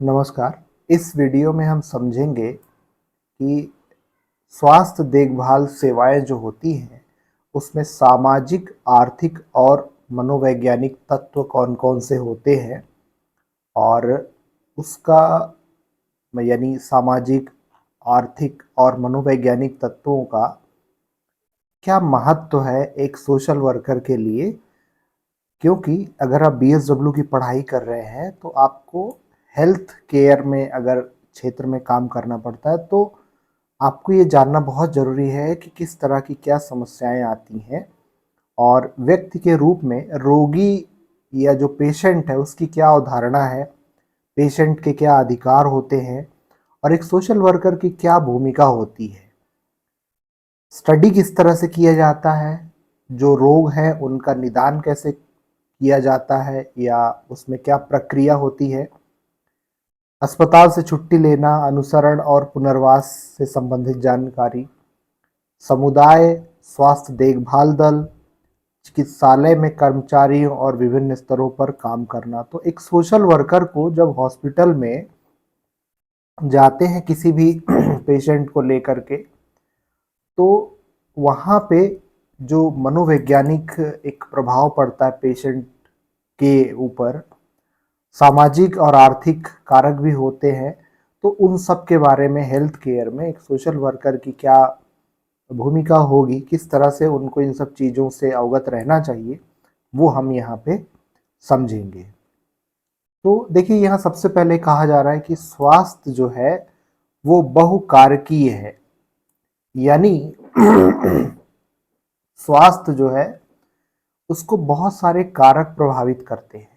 नमस्कार। इस वीडियो में हम समझेंगे कि स्वास्थ्य देखभाल सेवाएं जो होती हैं उसमें सामाजिक, आर्थिक और मनोवैज्ञानिक तत्व कौन-कौन से होते हैं और उसका यानी सामाजिक, आर्थिक और मनोवैज्ञानिक तत्वों का क्या महत्व है एक सोशल वर्कर के लिए। क्योंकि अगर आप बीएसडब्ल्यू की पढ़ाई कर रहे हैं तो आपको हेल्थ केयर में अगर क्षेत्र में काम करना पड़ता है तो आपको ये जानना बहुत ज़रूरी है कि किस तरह की क्या समस्याएं आती हैं और व्यक्ति के रूप में रोगी या जो पेशेंट है उसकी क्या अवधारणा है, पेशेंट के क्या अधिकार होते हैं और एक सोशल वर्कर की क्या भूमिका होती है। स्टडी किस तरह से किया जाता है, जो रोग हैं उनका निदान कैसे किया जाता है या उसमें क्या प्रक्रिया होती है, अस्पताल से छुट्टी लेना, अनुसरण और पुनर्वास से संबंधित जानकारी, समुदाय स्वास्थ्य देखभाल दल, चिकित्सालय में कर्मचारियों और विभिन्न स्तरों पर काम करना। तो एक सोशल वर्कर को जब हॉस्पिटल में जाते हैं किसी भी पेशेंट को लेकर के, तो वहाँ पे जो मनोवैज्ञानिक एक प्रभाव पड़ता है पेशेंट के ऊपर, सामाजिक और आर्थिक कारक भी होते हैं। तो उन सब के बारे में हेल्थ केयर में एक सोशल वर्कर की क्या भूमिका होगी, किस तरह से उनको इन सब चीज़ों से अवगत रहना चाहिए, वो हम यहाँ पे समझेंगे। तो देखिए, यहाँ सबसे पहले कहा जा रहा है कि स्वास्थ्य जो है वो बहुकारकीय है। यानी स्वास्थ्य जो है उसको बहुत सारे कारक प्रभावित करते हैं।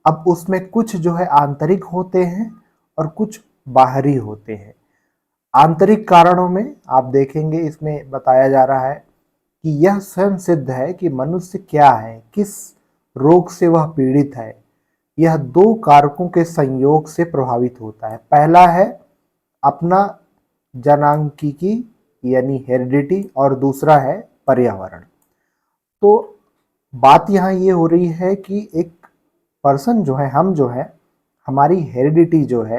अब उसमें कुछ जो है आंतरिक होते हैं और कुछ बाहरी होते हैं। आंतरिक कारणों में आप देखेंगे इसमें बताया जा रहा है कि यह स्वयं सिद्ध है कि मनुष्य क्या है, किस रोग से वह पीड़ित है, यह दो कारकों के संयोग से प्रभावित होता है। पहला है अपना जनांकिकी यानी हेरिडिटी और दूसरा है पर्यावरण। तो बात यहाँ ये हो रही है कि एक पर्सन जो है, हम जो है, हमारी हेरिडिटी जो है,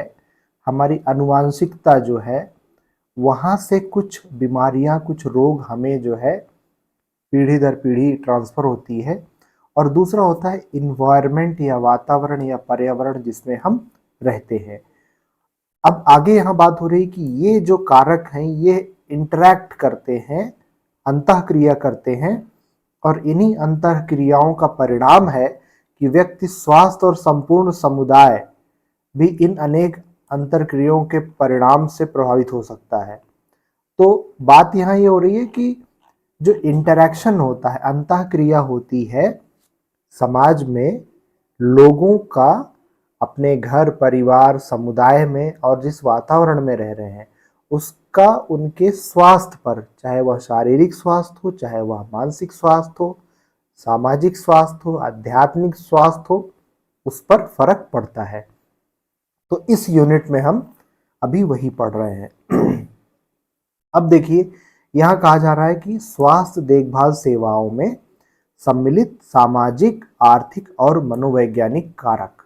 हमारी आनुवांशिकता जो है, वहाँ से कुछ बीमारियाँ, कुछ रोग हमें जो है पीढ़ी दर पीढ़ी ट्रांसफ़र होती है। और दूसरा होता है इन्वायरमेंट या वातावरण या पर्यावरण जिसमें हम रहते हैं। अब आगे यहाँ बात हो रही कि ये जो कारक हैं ये इंटरैक्ट करते हैं, अंतःक्रिया करते हैं और इन्हीं अंतःक्रियाओं का परिणाम है कि व्यक्ति स्वास्थ्य और संपूर्ण समुदाय भी इन अनेक अंतर्क्रियाओं के परिणाम से प्रभावित हो सकता है। तो बात यहाँ ये हो रही है कि जो इंटरैक्शन होता है, अंतःक्रिया होती है समाज में, लोगों का अपने घर, परिवार, समुदाय में और जिस वातावरण में रह रहे हैं उसका उनके स्वास्थ्य पर, चाहे वह शारीरिक स्वास्थ्य हो, चाहे वह मानसिक स्वास्थ्य हो, सामाजिक स्वास्थ्य हो, आध्यात्मिक स्वास्थ्य हो, उस पर फर्क पड़ता है। तो इस यूनिट में हम अभी वही पढ़ रहे हैं। अब देखिए, यहाँ कहा जा रहा है कि स्वास्थ्य देखभाल सेवाओं में सम्मिलित सामाजिक, आर्थिक और मनोवैज्ञानिक कारक,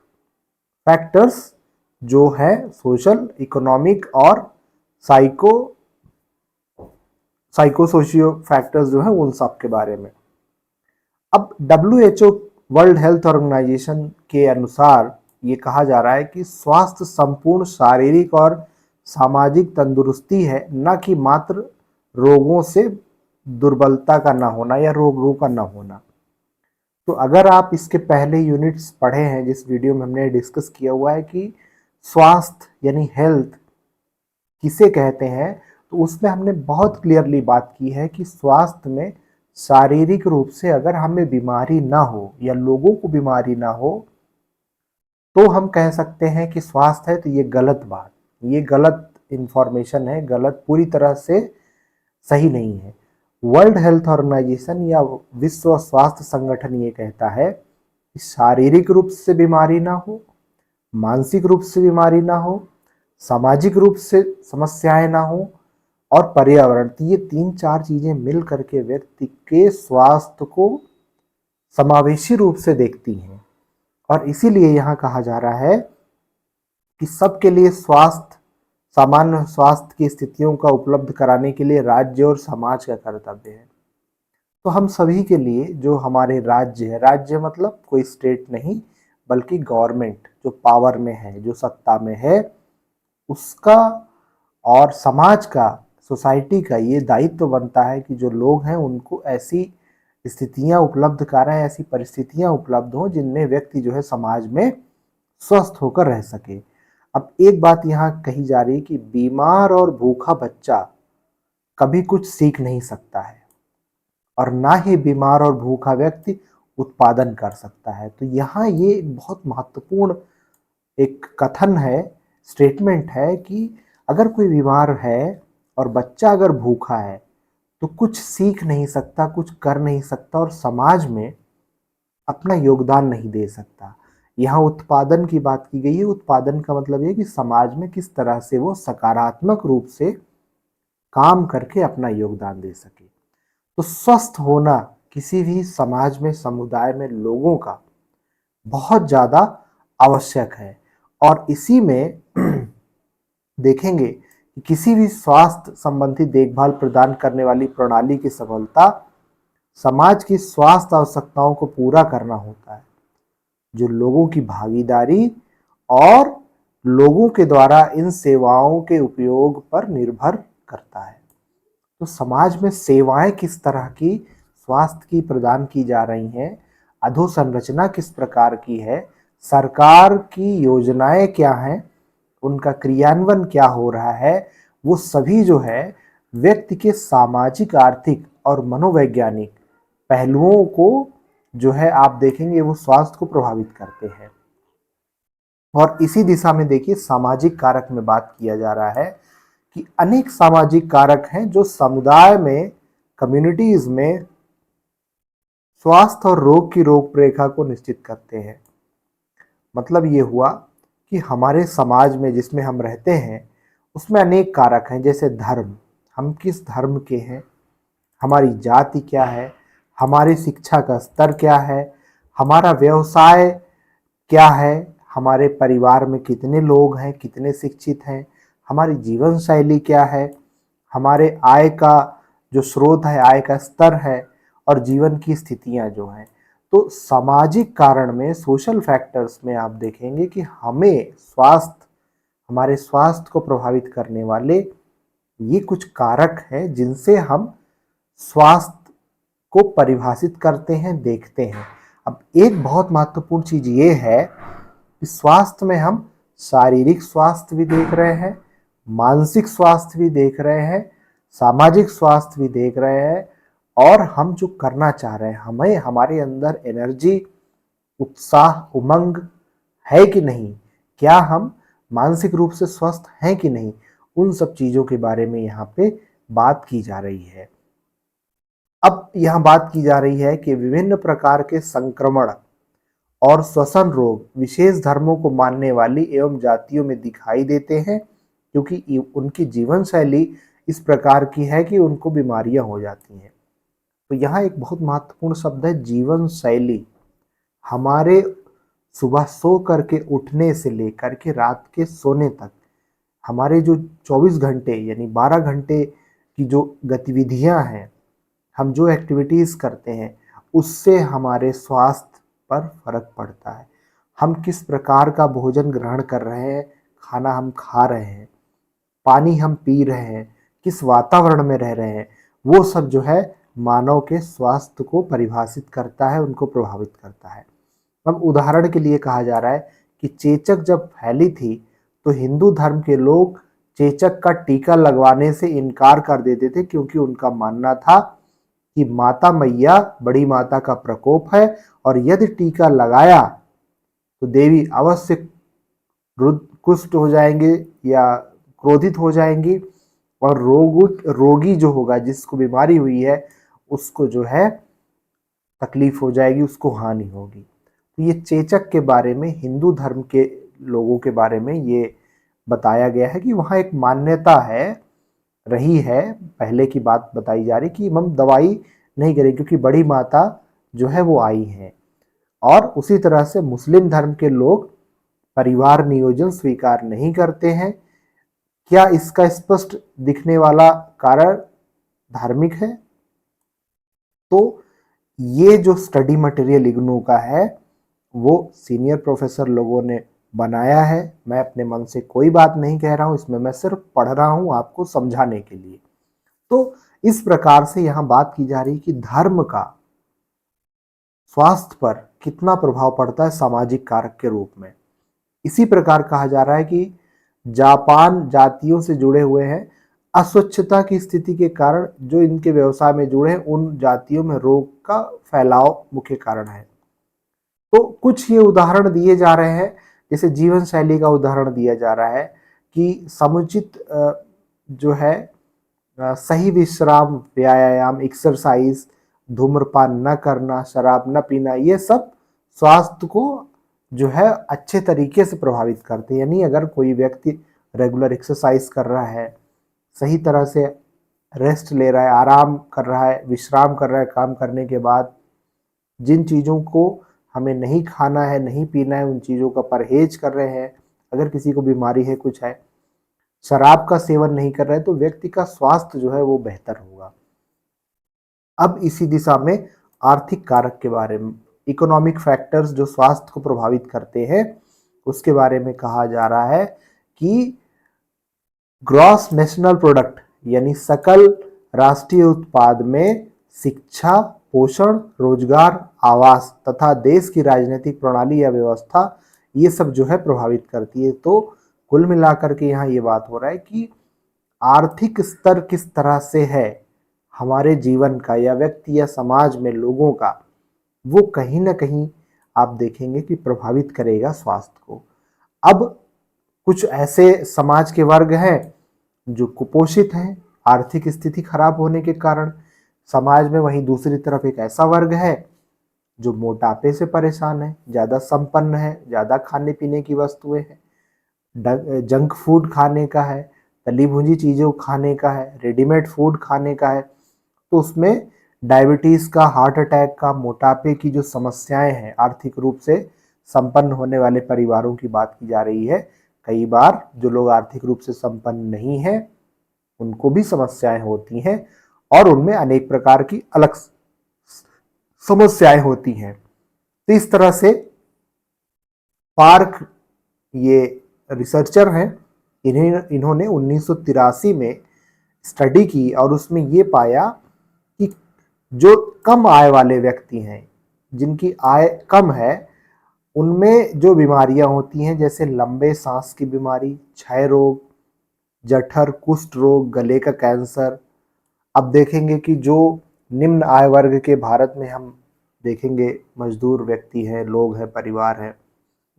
फैक्टर्स जो है सोशल, इकोनॉमिक और साइको साइकोसोशियो फैक्टर्स जो है उन सब के बारे में। अब WHO वर्ल्ड हेल्थ ऑर्गेनाइजेशन के अनुसार ये कहा जा रहा है कि स्वास्थ्य संपूर्ण शारीरिक और सामाजिक तंदुरुस्ती है, न कि मात्र रोगों से दुर्बलता का ना होना या रोगों का ना होना। तो अगर आप इसके पहले यूनिट्स पढ़े हैं जिस वीडियो में हमने डिस्कस किया हुआ है कि स्वास्थ्य यानी हेल्थ किसे कहते हैं, तो उसमें हमने बहुत क्लियरली बात की है कि स्वास्थ्य में शारीरिक रूप से अगर हमें बीमारी ना हो या लोगों को बीमारी ना हो तो हम कह सकते हैं कि स्वास्थ्य है। तो ये गलत बात, ये गलत इंफॉर्मेशन है, गलत, पूरी तरह से सही नहीं है। वर्ल्ड हेल्थ ऑर्गेनाइजेशन या विश्व स्वास्थ्य संगठन ये कहता है कि शारीरिक रूप से बीमारी ना हो, मानसिक रूप से बीमारी ना हो, सामाजिक रूप से समस्याएं ना हो और पर्यावरण, तो ये 3-4 चीजें मिल करके व्यक्ति के स्वास्थ्य को समावेशी रूप से देखती हैं। और इसीलिए यहाँ कहा जा रहा है कि सबके लिए सामान्य स्वास्थ्य की स्थितियों का उपलब्ध कराने के लिए राज्य और समाज का कर्तव्य है। तो हम सभी के लिए जो हमारे राज्य है, राज्य मतलब कोई स्टेट नहीं बल्कि गवर्नमेंट जो पावर में है, जो सत्ता में है, उसका और समाज का, सोसाइटी का ये दायित्व बनता है कि जो लोग हैं उनको ऐसी स्थितियां उपलब्ध कराएं, ऐसी परिस्थितियां उपलब्ध हों जिनमें व्यक्ति जो है समाज में स्वस्थ होकर रह सके। अब एक बात यहाँ कही जा रही है कि बीमार और भूखा बच्चा कभी कुछ सीख नहीं सकता है और ना ही बीमार और भूखा व्यक्ति उत्पादन कर सकता है। तो यहाँ ये बहुत महत्वपूर्ण एक कथन है, स्टेटमेंट है कि अगर कोई बीमार है और बच्चा अगर भूखा है तो कुछ सीख नहीं सकता, कुछ कर नहीं सकता और समाज में अपना योगदान नहीं दे सकता। यहाँ उत्पादन की बात की गई है। उत्पादन का मतलब ये कि समाज में किस तरह से वो सकारात्मक रूप से काम करके अपना योगदान दे सके। तो स्वस्थ होना किसी भी समाज में, समुदाय में लोगों का बहुत ज़्यादा आवश्यक है। और इसी में देखेंगे कि किसी भी स्वास्थ्य संबंधी देखभाल प्रदान करने वाली प्रणाली की सफलता समाज की स्वास्थ्य आवश्यकताओं को पूरा करना होता है, जो लोगों की भागीदारी और लोगों के द्वारा इन सेवाओं के उपयोग पर निर्भर करता है। तो समाज में सेवाएं किस तरह की स्वास्थ्य की प्रदान की जा रही हैं, अधोसंरचना किस प्रकार की है, सरकार की योजनाएं क्या हैं, उनका क्रियान्वयन क्या हो रहा है, वो सभी जो है व्यक्ति के सामाजिक, आर्थिक और मनोवैज्ञानिक पहलुओं को जो है आप देखेंगे वो स्वास्थ्य को प्रभावित करते हैं। और इसी दिशा में देखिए सामाजिक कारक में बात किया जा रहा है कि अनेक सामाजिक कारक हैं जो समुदाय में, कम्युनिटीज में स्वास्थ्य और रोग की रूपरेखा को निश्चित करते हैं। मतलब ये हुआ कि हमारे समाज में जिसमें हम रहते हैं उसमें अनेक कारक हैं, जैसे धर्म, हम किस धर्म के हैं, हमारी जाति क्या है, हमारी शिक्षा का स्तर क्या है, हमारा व्यवसाय क्या है, हमारे परिवार में कितने लोग हैं, कितने शिक्षित हैं, हमारी जीवन शैली क्या है, हमारे आय का जो स्रोत है, आय का स्तर है और जीवन की स्थितियां जो हैं। तो सामाजिक कारण में, सोशल फैक्टर्स में आप देखेंगे कि हमारे स्वास्थ्य को प्रभावित करने वाले ये कुछ कारक हैं जिनसे हम स्वास्थ्य को परिभाषित करते हैं, देखते हैं। अब एक बहुत महत्वपूर्ण चीज ये है कि स्वास्थ्य में हम शारीरिक स्वास्थ्य भी देख रहे हैं, मानसिक स्वास्थ्य भी देख रहे हैं, सामाजिक स्वास्थ्य भी देख रहे हैं और हम जो करना चाह रहे हैं, हमें हमारे अंदर एनर्जी, उत्साह, उमंग है कि नहीं, क्या हम मानसिक रूप से स्वस्थ हैं कि नहीं, उन सब चीजों के बारे में यहाँ पे बात की जा रही है। अब यहाँ बात की जा रही है कि विभिन्न प्रकार के संक्रमण और श्वसन रोग विशेष धर्मों को मानने वाली एवं जातियों में दिखाई देते हैं, क्योंकि उनकी जीवन शैली इस प्रकार की है कि उनको बीमारियां हो जाती हैं। तो यहाँ एक बहुत महत्वपूर्ण शब्द है जीवन शैली। हमारे सुबह सो करके उठने से लेकर के रात के सोने तक हमारे जो 24 घंटे यानी 12 घंटे की जो गतिविधियां हैं, हम जो एक्टिविटीज़ करते हैं, उससे हमारे स्वास्थ्य पर फर्क पड़ता है। हम किस प्रकार का भोजन ग्रहण कर रहे हैं, खाना हम खा रहे हैं, पानी हम पी रहे हैं, किस वातावरण में रह रहे हैं, वो सब जो है मानव के स्वास्थ्य को परिभाषित करता है, उनको प्रभावित करता है। अब उदाहरण के लिए कहा जा रहा है कि चेचक जब फैली थी तो हिंदू धर्म के लोग चेचक का टीका लगवाने से इनकार कर देते थे, क्योंकि उनका मानना था कि माता मैया, बड़ी माता का प्रकोप है और यदि टीका लगाया तो देवी अवश्य कुष्ठ हो जाएंगे या क्रोधित हो जाएंगी और रोगी जो होगा, जिसको बीमारी हुई है, उसको जो है तकलीफ हो जाएगी, उसको हानि होगी। तो ये चेचक के बारे में, हिंदू धर्म के लोगों के बारे में ये बताया गया है कि वहाँ एक मान्यता है, रही है, पहले की बात बताई जा रही कि हम दवाई नहीं करें क्योंकि बड़ी माता जो है वो आई है। और उसी तरह से मुस्लिम धर्म के लोग परिवार नियोजन स्वीकार नहीं करते हैं। क्या इसका स्पष्ट दिखने वाला कारण धार्मिक है? तो ये जो स्टडी मटेरियल इग्नू का है वो सीनियर प्रोफेसर लोगों ने बनाया है। मैं अपने मन से कोई बात नहीं कह रहा हूं, इसमें मैं सिर्फ पढ़ रहा हूं आपको समझाने के लिए। तो इस प्रकार से यहां बात की जा रही है कि धर्म का स्वास्थ्य पर कितना प्रभाव पड़ता है सामाजिक कारक के रूप में। इसी प्रकार कहा जा रहा है कि जापान जातियों से जुड़े हुए हैं। अस्वच्छता की स्थिति के कारण जो इनके व्यवसाय में जुड़े हैं उन जातियों में रोग का फैलाव मुख्य कारण है। तो कुछ ये उदाहरण दिए जा रहे हैं, जैसे जीवन शैली का उदाहरण दिया जा रहा है कि समुचित जो है सही विश्राम, व्यायाम, एक्सरसाइज, धूम्रपान न करना, शराब न पीना, ये सब स्वास्थ्य को जो है अच्छे तरीके से प्रभावित करते हैं। यानी अगर कोई व्यक्ति रेगुलर एक्सरसाइज कर रहा है, सही तरह से रेस्ट ले रहा है, आराम कर रहा है, विश्राम कर रहा है काम करने के बाद, जिन चीज़ों को हमें नहीं खाना है, नहीं पीना है, उन चीज़ों का परहेज कर रहे हैं, अगर किसी को बीमारी है, कुछ है, शराब का सेवन नहीं कर रहे हैं, तो व्यक्ति का स्वास्थ्य जो है वो बेहतर होगा। अब इसी दिशा में आर्थिक कारक के बारे में, इकोनॉमिक फैक्टर्स जो स्वास्थ्य को प्रभावित करते हैं उसके बारे में कहा जा रहा है कि ग्रॉस नेशनल प्रोडक्ट यानी सकल राष्ट्रीय उत्पाद में शिक्षा, पोषण, रोजगार, आवास तथा देश की राजनीतिक प्रणाली या व्यवस्था, ये सब जो है प्रभावित करती है। तो कुल मिलाकर के यहाँ ये बात हो रहा है कि आर्थिक स्तर किस तरह से है हमारे जीवन का या व्यक्ति या समाज में लोगों का, वो कहीं ना कहीं आप देखेंगे कि प्रभावित करेगा स्वास्थ्य को। अब कुछ ऐसे समाज के वर्ग हैं जो कुपोषित हैं आर्थिक स्थिति खराब होने के कारण समाज में, वहीं दूसरी तरफ एक ऐसा वर्ग है जो मोटापे से परेशान है, ज़्यादा संपन्न है, ज़्यादा खाने पीने की वस्तुएं हैं, जंक फूड खाने का है, तली भुनी चीज़ों खाने का है, रेडीमेड फूड खाने का है। तो उसमें डायबिटीज़ का, हार्ट अटैक का, मोटापे की जो समस्याएं हैं, आर्थिक रूप से संपन्न होने वाले परिवारों की बात की जा रही है। कई बार जो लोग आर्थिक रूप से संपन्न नहीं हैं उनको भी समस्याएं होती हैं और उनमें अनेक प्रकार की अलग समस्याएं होती हैं। तो इस तरह से पार्क, ये रिसर्चर हैं, इन्होंने 1983 में स्टडी की और उसमें ये पाया कि जो कम आय वाले व्यक्ति हैं, जिनकी आय कम है, उनमें जो बीमारियां होती हैं जैसे लंबे सांस की बीमारी, क्षय रोग, जठर, कुष्ठ रोग, गले का कैंसर। अब देखेंगे कि जो निम्न आय वर्ग के भारत में हम देखेंगे मजदूर व्यक्ति हैं, लोग हैं, परिवार हैं,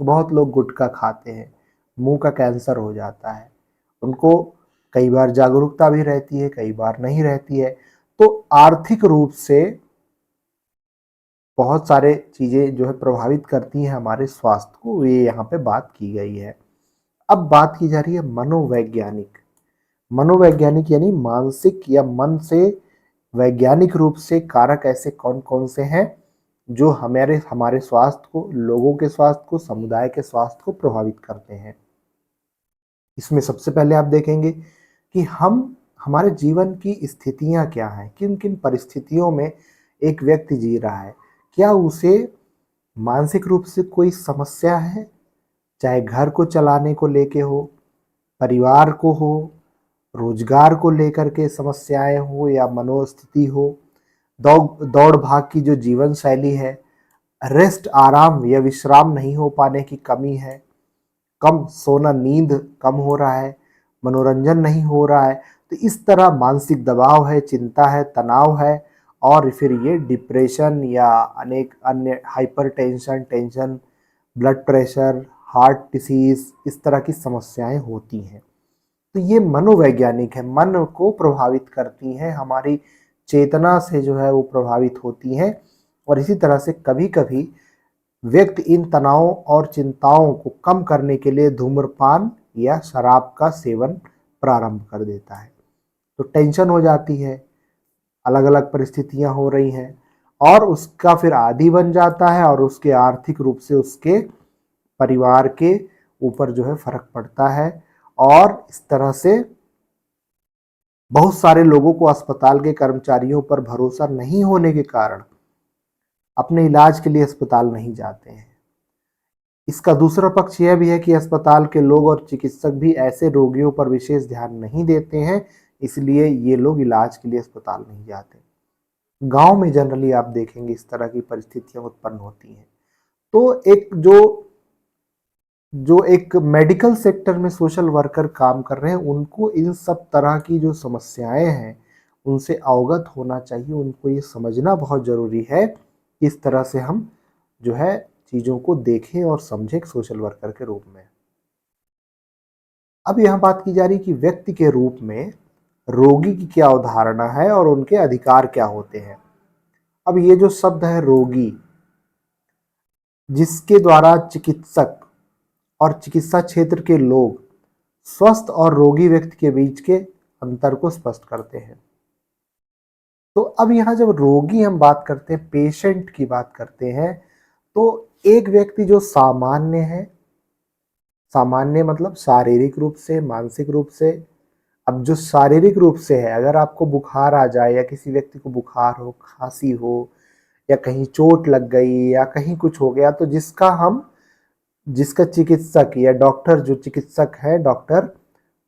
बहुत लोग गुटखा खाते हैं, मुंह का कैंसर हो जाता है। उनको कई बार जागरूकता भी रहती है, कई बार नहीं रहती है। तो आर्थिक रूप से बहुत सारे चीज़ें जो है प्रभावित करती हैं हमारे स्वास्थ्य को, ये यहाँ पे बात की गई है। अब बात की जा रही है मनोवैज्ञानिक। मनोवैज्ञानिक यानी मानसिक या मन से वैज्ञानिक रूप से कारक ऐसे कौन कौन से हैं जो हमारे स्वास्थ्य को, लोगों के स्वास्थ्य को, समुदाय के स्वास्थ्य को प्रभावित करते हैं। इसमें सबसे पहले आप देखेंगे कि हमारे जीवन की स्थितियां क्या हैं, किन किन परिस्थितियों में एक व्यक्ति जी रहा है, क्या उसे मानसिक रूप से कोई समस्या है, चाहे घर को चलाने को लेके हो, परिवार को हो, रोजगार को लेकर के समस्याएं हो या मनोस्थिति हो, दौड़ भाग की जो जीवन शैली है, रेस्ट, आराम या विश्राम नहीं हो पाने की कमी है, कम सोना, नींद कम हो रहा है, मनोरंजन नहीं हो रहा है। तो इस तरह मानसिक दबाव है, चिंता है, तनाव है, और फिर ये डिप्रेशन या अनेक अन्य hypertension, tension, blood pressure, heart disease, इस तरह की समस्याएं होती हैं। तो ये मनोवैज्ञानिक है, मन को प्रभावित करती हैं, हमारी चेतना से जो है वो प्रभावित होती हैं। और इसी तरह से कभी कभी व्यक्ति इन तनावों और चिंताओं को कम करने के लिए धूम्रपान या शराब का सेवन प्रारंभ कर देता है। तो टेंशन हो जाती है, अलग अलग परिस्थितियां हो रही हैं और उसका फिर आदी बन जाता है और उसके आर्थिक रूप से उसके परिवार के ऊपर जो है फर्क पड़ता है। और इस तरह से बहुत सारे लोगों को अस्पताल के कर्मचारियों पर भरोसा नहीं होने के कारण अपने इलाज के लिए अस्पताल नहीं जाते हैं। इसका दूसरा पक्ष यह भी है कि अस्पताल के लोग और चिकित्सक भी ऐसे रोगियों पर विशेष ध्यान नहीं देते हैं, इसलिए ये लोग इलाज के लिए अस्पताल नहीं जाते। गांव में जनरली आप देखेंगे इस तरह की परिस्थितियां उत्पन्न होती हैं। तो एक मेडिकल सेक्टर में सोशल वर्कर काम कर रहे हैं, उनको इन सब तरह की जो समस्याएं हैं उनसे अवगत होना चाहिए। उनको ये समझना बहुत ज़रूरी है कि इस तरह से हम जो है चीज़ों को देखें और समझें एक सोशल वर्कर के रूप में। अब यहाँ बात की जा रही कि व्यक्ति के रूप में रोगी की क्या अवधारणा है और उनके अधिकार क्या होते हैं। अब ये जो शब्द है रोगी, जिसके द्वारा चिकित्सक और चिकित्सा क्षेत्र के लोग स्वस्थ और रोगी व्यक्ति के बीच के अंतर को स्पष्ट करते हैं। तो अब यहाँ जब रोगी हम बात करते हैं, पेशेंट की बात करते हैं, तो एक व्यक्ति जो सामान्य है, सामान्य मतलब शारीरिक रूप से, मानसिक रूप से। अब जो शारीरिक रूप से है, अगर आपको बुखार आ जाए या किसी व्यक्ति को बुखार हो, खांसी हो या कहीं चोट लग गई या कहीं कुछ हो गया, तो जिसका चिकित्सक या डॉक्टर, जो चिकित्सक है डॉक्टर,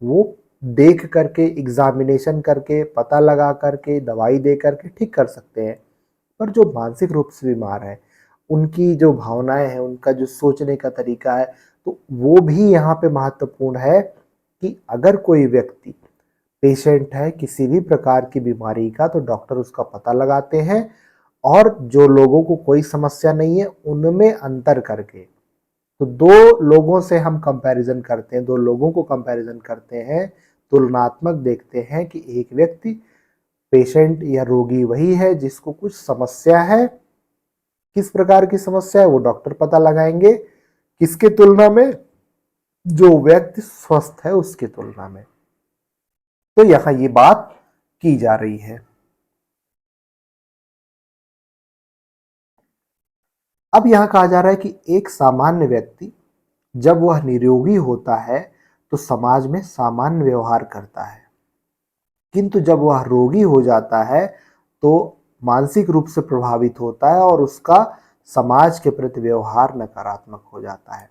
वो देख करके, एग्जामिनेशन करके, पता लगा करके, दवाई दे करके ठीक कर सकते हैं। पर जो मानसिक रूप से बीमार है, उनकी जो भावनाएं हैं, उनका जो सोचने का तरीका है, तो वो भी यहाँ पे महत्वपूर्ण है कि अगर कोई व्यक्ति पेशेंट है किसी भी प्रकार की बीमारी का, तो डॉक्टर उसका पता लगाते हैं और जो लोगों को कोई समस्या नहीं है उनमें अंतर करके, तो दो लोगों से हम कंपैरिजन करते हैं, दो लोगों को कंपैरिजन करते हैं, तुलनात्मक देखते हैं कि एक व्यक्ति पेशेंट या रोगी वही है जिसको कुछ समस्या है, किस प्रकार की समस्या है वो डॉक्टर पता लगाएंगे, किसके तुलना में, जो व्यक्ति स्वस्थ है उसकी तुलना में। तो यहां ये बात की जा रही है। अब यहां कहा जा रहा है कि एक सामान्य व्यक्ति जब वह निरोगी होता है तो समाज में सामान्य व्यवहार करता है, किंतु जब वह रोगी हो जाता है तो मानसिक रूप से प्रभावित होता है और उसका समाज के प्रति व्यवहार नकारात्मक हो जाता है।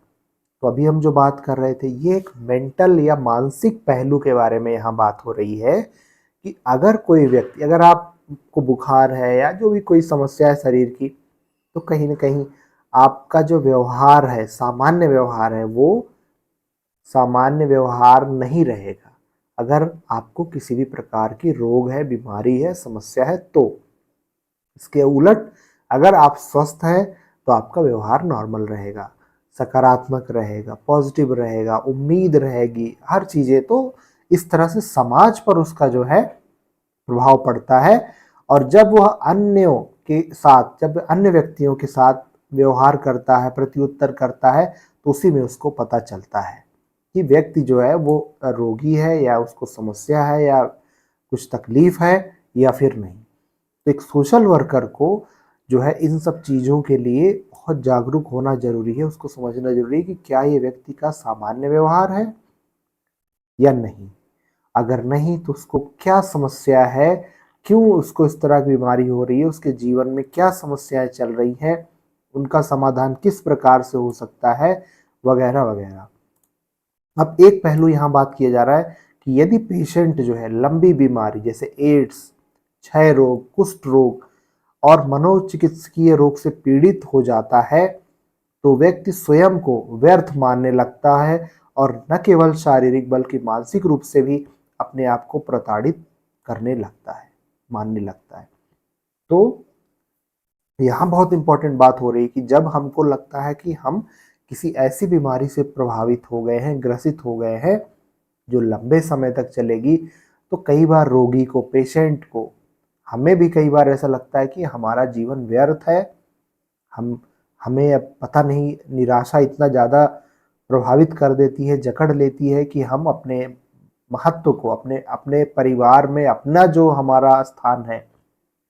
तो अभी हम जो बात कर रहे थे, ये एक मेंटल या मानसिक पहलू के बारे में यहाँ बात हो रही है कि अगर कोई व्यक्ति, अगर आपको बुखार है या जो भी कोई समस्या है शरीर की, तो कहीं ना कहीं आपका जो व्यवहार है, सामान्य व्यवहार है, वो सामान्य व्यवहार नहीं रहेगा। अगर आपको किसी भी प्रकार की रोग है, बीमारी है, समस्या है, तो इसके उलट अगर आप स्वस्थ हैं तो आपका व्यवहार नॉर्मल रहेगा, सकारात्मक रहेगा, पॉजिटिव रहेगा, उम्मीद रहेगी, हर चीज़ें। तो इस तरह से समाज पर उसका जो है प्रभाव पड़ता है। और जब वह अन्यों के साथ, जब अन्य व्यक्तियों के साथ व्यवहार करता है, प्रत्युत्तर करता है, तो उसी में उसको पता चलता है कि व्यक्ति जो है वो रोगी है या उसको समस्या है या कुछ तकलीफ है या फिर नहीं। तो एक सोशल वर्कर को जो है इन सब चीज़ों के लिए बहुत जागरूक होना जरूरी है, उसको समझना जरूरी है कि क्या ये व्यक्ति का सामान्य व्यवहार है या नहीं। अगर नहीं तो उसको क्या समस्या है, क्यों उसको इस तरह की बीमारी हो रही है, उसके जीवन में क्या समस्याएं चल रही हैं, उनका समाधान किस प्रकार से हो सकता है, वगैरह वगैरह। अब एक पहलू यहाँ बात किया जा रहा है कि यदि पेशेंट जो है लंबी बीमारी जैसे एड्स, क्षय रोग, कुष्ठ रोग और मनोचिकित्सकीय रोग से पीड़ित हो जाता है, तो व्यक्ति स्वयं को व्यर्थ मानने लगता है और न केवल शारीरिक बल्कि मानसिक रूप से भी अपने आप को प्रताड़ित करने लगता है, मानने लगता है। तो यहाँ बहुत इंपॉर्टेंट बात हो रही है कि जब हमको लगता है कि हम किसी ऐसी बीमारी से प्रभावित हो गए हैं, ग्रसित हो गए हैं जो लंबे समय तक चलेगी, तो कई बार रोगी को, पेशेंट को, हमें भी कई बार ऐसा लगता है कि हमारा जीवन व्यर्थ है। हमें अब पता नहीं, निराशा इतना ज़्यादा प्रभावित कर देती है, जकड़ लेती है कि हम अपने महत्व को, अपने अपने परिवार में अपना जो हमारा स्थान है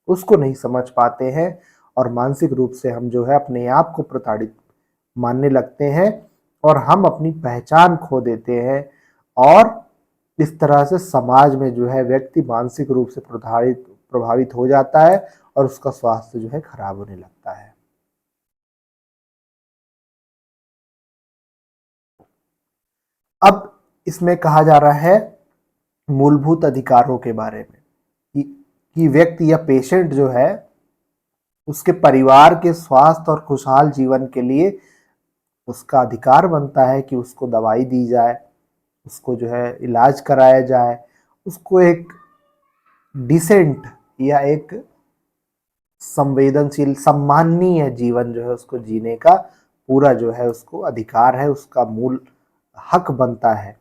उसको नहीं समझ पाते हैं और मानसिक रूप से हम जो है अपने आप को प्रताड़ित मानने लगते हैं और हम अपनी पहचान खो देते हैं, और इस तरह से समाज में जो है व्यक्ति मानसिक रूप से प्रभावित हो जाता है और उसका स्वास्थ्य जो है खराब होने लगता है। अब इसमें कहा जा रहा है मूलभूत अधिकारों के बारे में कि व्यक्ति या पेशेंट जो है उसके परिवार के स्वास्थ्य और खुशहाल जीवन के लिए उसका अधिकार बनता है कि उसको दवाई दी जाए, उसको जो है इलाज कराया जाए, उसको एक डिसेंट या एक संवेदनशील सम्माननीय जीवन जो है उसको जीने का पूरा जो है उसको अधिकार है, उसका मूल हक बनता है।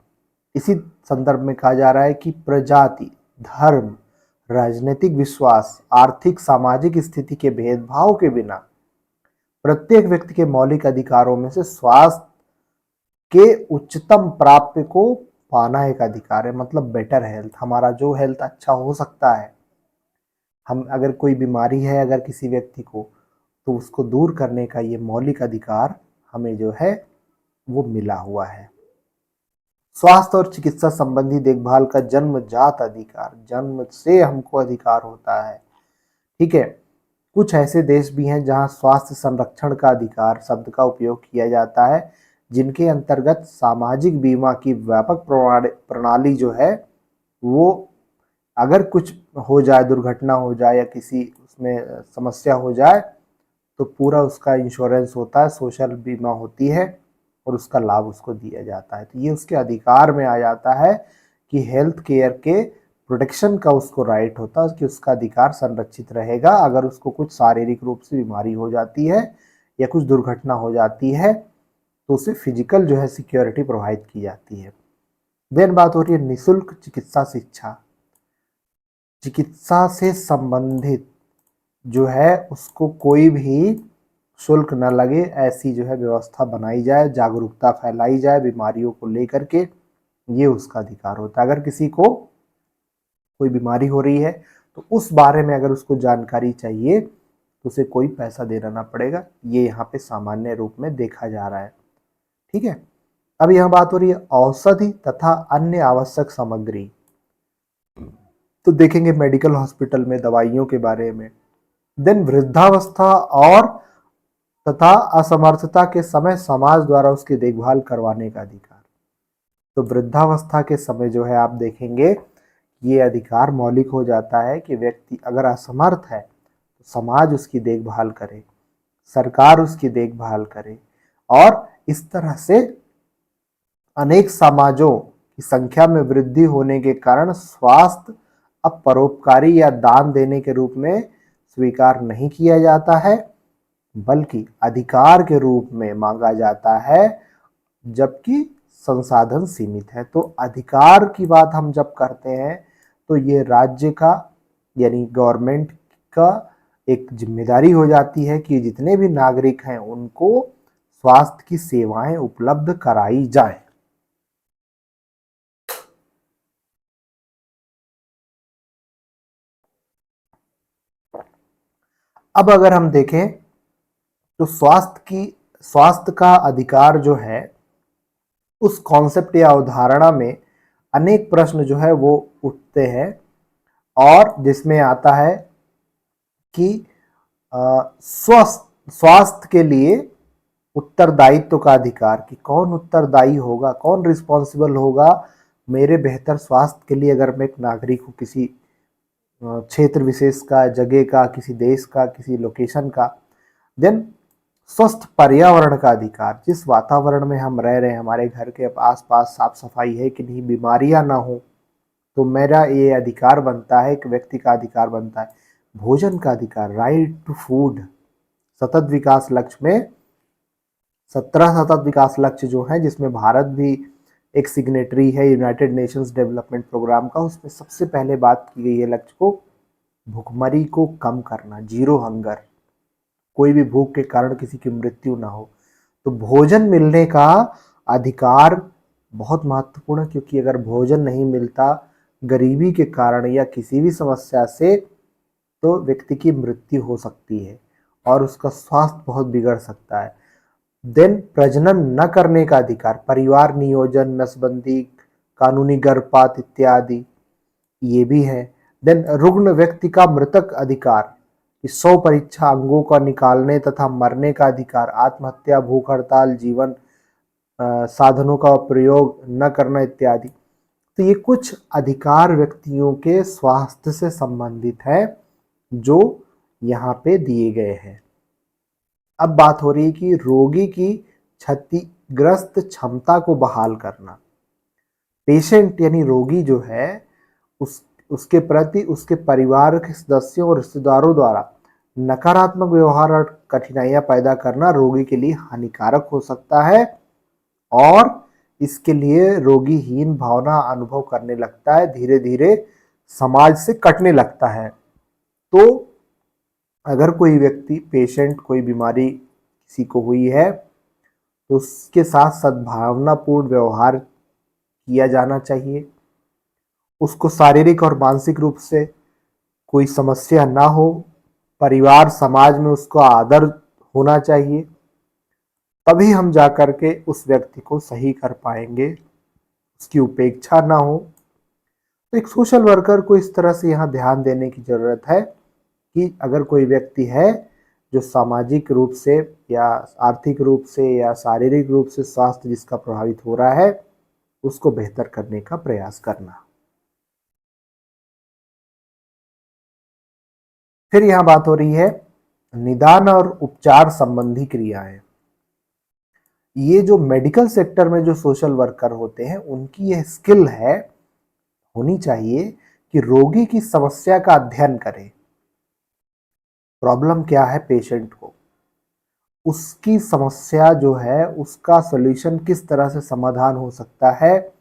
इसी संदर्भ में कहा जा रहा है कि प्रजाति, धर्म, राजनीतिक विश्वास, आर्थिक सामाजिक स्थिति के भेदभाव के बिना प्रत्येक व्यक्ति के मौलिक अधिकारों में से स्वास्थ्य के उच्चतम प्राप्य को पाना एक अधिकार है। मतलब बेटर हेल्थ, हमारा जो हेल्थ अच्छा हो सकता है, हम अगर कोई बीमारी है अगर किसी व्यक्ति को, तो उसको दूर करने का ये मौलिक अधिकार हमें जो है वो मिला हुआ है। स्वास्थ्य और चिकित्सा संबंधी देखभाल का जन्मजात अधिकार, जन्म से हमको अधिकार होता है। ठीक है, कुछ ऐसे देश भी हैं जहां स्वास्थ्य संरक्षण का अधिकार शब्द का उपयोग किया जाता है, जिनके अंतर्गत सामाजिक बीमा की व्यापक प्रणाली जो है वो अगर कुछ हो जाए, दुर्घटना हो जाए या किसी उसमें समस्या हो जाए, तो पूरा उसका इंश्योरेंस होता है, सोशल बीमा होती है और उसका लाभ उसको दिया जाता है। तो ये उसके अधिकार में आ जाता है कि हेल्थ केयर के प्रोटेक्शन का उसको राइट होता है कि उसका अधिकार संरक्षित रहेगा। अगर उसको कुछ शारीरिक रूप से बीमारी हो जाती है या कुछ दुर्घटना हो जाती है तो उसे फिजिकल जो है सिक्योरिटी प्रोवाइड की जाती है। देन बात हो रही है निःशुल्क चिकित्सा शिक्षा। चिकित्सा से संबंधित जो है उसको कोई भी शुल्क न लगे, ऐसी जो है व्यवस्था बनाई जाए, जागरूकता फैलाई जाए बीमारियों को लेकर के, ये उसका अधिकार होता है। अगर किसी को कोई बीमारी हो रही है तो उस बारे में अगर उसको जानकारी चाहिए तो उसे कोई पैसा देना ना पड़ेगा, ये यहाँ पे सामान्य रूप में देखा जा रहा है। ठीक है, अब यह बात हो रही है औषधि तथा अन्य आवश्यक सामग्री। तो देखेंगे मेडिकल हॉस्पिटल में दवाइयों के बारे में। देन वृद्धावस्था और तथा असमर्थता के समय समाज द्वारा उसकी देखभाल करवाने का अधिकार। तो वृद्धावस्था के समय जो है आप देखेंगे ये अधिकार मौलिक हो जाता है कि व्यक्ति अगर असमर्थ है तो समाज उसकी देखभाल करे, सरकार उसकी देखभाल करे, और इस तरह से अनेक समाजों की संख्या में वृद्धि होने के कारण स्वास्थ्य अब परोपकारी या दान देने के रूप में स्वीकार नहीं किया जाता है, बल्कि अधिकार के रूप में मांगा जाता है, जबकि संसाधन सीमित है। तो अधिकार की बात हम जब करते हैं तो ये राज्य का यानी गवर्नमेंट का एक जिम्मेदारी हो जाती है कि जितने भी नागरिक हैं उनको स्वास्थ्य की सेवाएं उपलब्ध कराई जाए। अब अगर हम देखें तो स्वास्थ्य का अधिकार जो है उस कॉन्सेप्ट या अवधारणा में अनेक प्रश्न जो है वो उठते हैं, और जिसमें आता है कि स्वास्थ्य के लिए उत्तरदायित्व का अधिकार, कि कौन उत्तरदायी होगा, कौन रिस्पॉन्सिबल होगा मेरे बेहतर स्वास्थ्य के लिए। अगर मैं एक नागरिक हूँ किसी क्षेत्र विशेष का, जगह का, किसी देश का, किसी लोकेशन का। देन स्वस्थ पर्यावरण का अधिकार, जिस वातावरण में हम रह रहे हैं, हमारे घर के आसपास साफ सफाई है कि नहीं, बीमारियां ना हो, तो मेरा ये अधिकार बनता है, एक व्यक्ति का अधिकार बनता है। भोजन का अधिकार, राइट टू फूड। सतत विकास लक्ष्य में 17 सतत विकास लक्ष्य जो है, जिसमें भारत भी एक सिग्नेटरी है यूनाइटेड नेशंस डेवलपमेंट प्रोग्राम का, उसमें सबसे पहले बात की गई है लक्ष्य को भुखमरी को कम करना, जीरो हंगर, कोई भी भूख के कारण किसी की मृत्यु ना हो। तो भोजन मिलने का अधिकार बहुत महत्वपूर्ण है, क्योंकि अगर भोजन नहीं मिलता गरीबी के कारण या किसी भी समस्या से, तो व्यक्ति की मृत्यु हो सकती है और उसका स्वास्थ्य बहुत बिगड़ सकता है। देन प्रजनन न करने का अधिकार, परिवार नियोजन, नसबंदी, कानूनी गर्भपात इत्यादि ये भी है। देन रुग्ण व्यक्ति का मृतक अधिकार, कि 100 परीक्षा अंगों का निकालने तथा मरने का अधिकार, आत्महत्या, भूख हड़ताल, जीवन साधनों का प्रयोग न करना इत्यादि। तो ये कुछ अधिकार व्यक्तियों के स्वास्थ्य से संबंधित है जो यहाँ पे दिए गए हैं। अब बात हो रही है कि रोगी की क्षतिग्रस्त क्षमता को बहाल करना। पेशेंट यानी रोगी जो है उसके प्रति उसके परिवार के सदस्यों और रिश्तेदारों द्वारा नकारात्मक व्यवहार और कठिनाइयां पैदा करना रोगी के लिए हानिकारक हो सकता है और इसके लिए रोगी हीन भावना अनुभव करने लगता है, धीरे धीरे समाज से कटने लगता है। तो अगर कोई व्यक्ति पेशेंट कोई बीमारी किसी को हुई है तो उसके साथ सद्भावनापूर्ण व्यवहार किया जाना चाहिए, उसको शारीरिक और मानसिक रूप से कोई समस्या ना हो, परिवार समाज में उसको आदर होना चाहिए, तभी हम जाकर के उस व्यक्ति को सही कर पाएंगे, उसकी उपेक्षा ना हो। तो एक सोशल वर्कर को इस तरह से यहाँ ध्यान देने की जरूरत है कि अगर कोई व्यक्ति है जो सामाजिक रूप से या आर्थिक रूप से या शारीरिक रूप से स्वास्थ्य जिसका प्रभावित हो रहा है उसको बेहतर करने का प्रयास करना। फिर यहाँ बात हो रही है निदान और उपचार संबंधी क्रियाएं। ये जो मेडिकल सेक्टर में जो सोशल वर्कर होते हैं उनकी यह स्किल है होनी चाहिए कि रोगी की समस्या का अध्ययन करें, प्रॉब्लम क्या है पेशेंट को, उसकी समस्या जो है उसका सॉल्यूशन किस तरह से समाधान हो सकता है,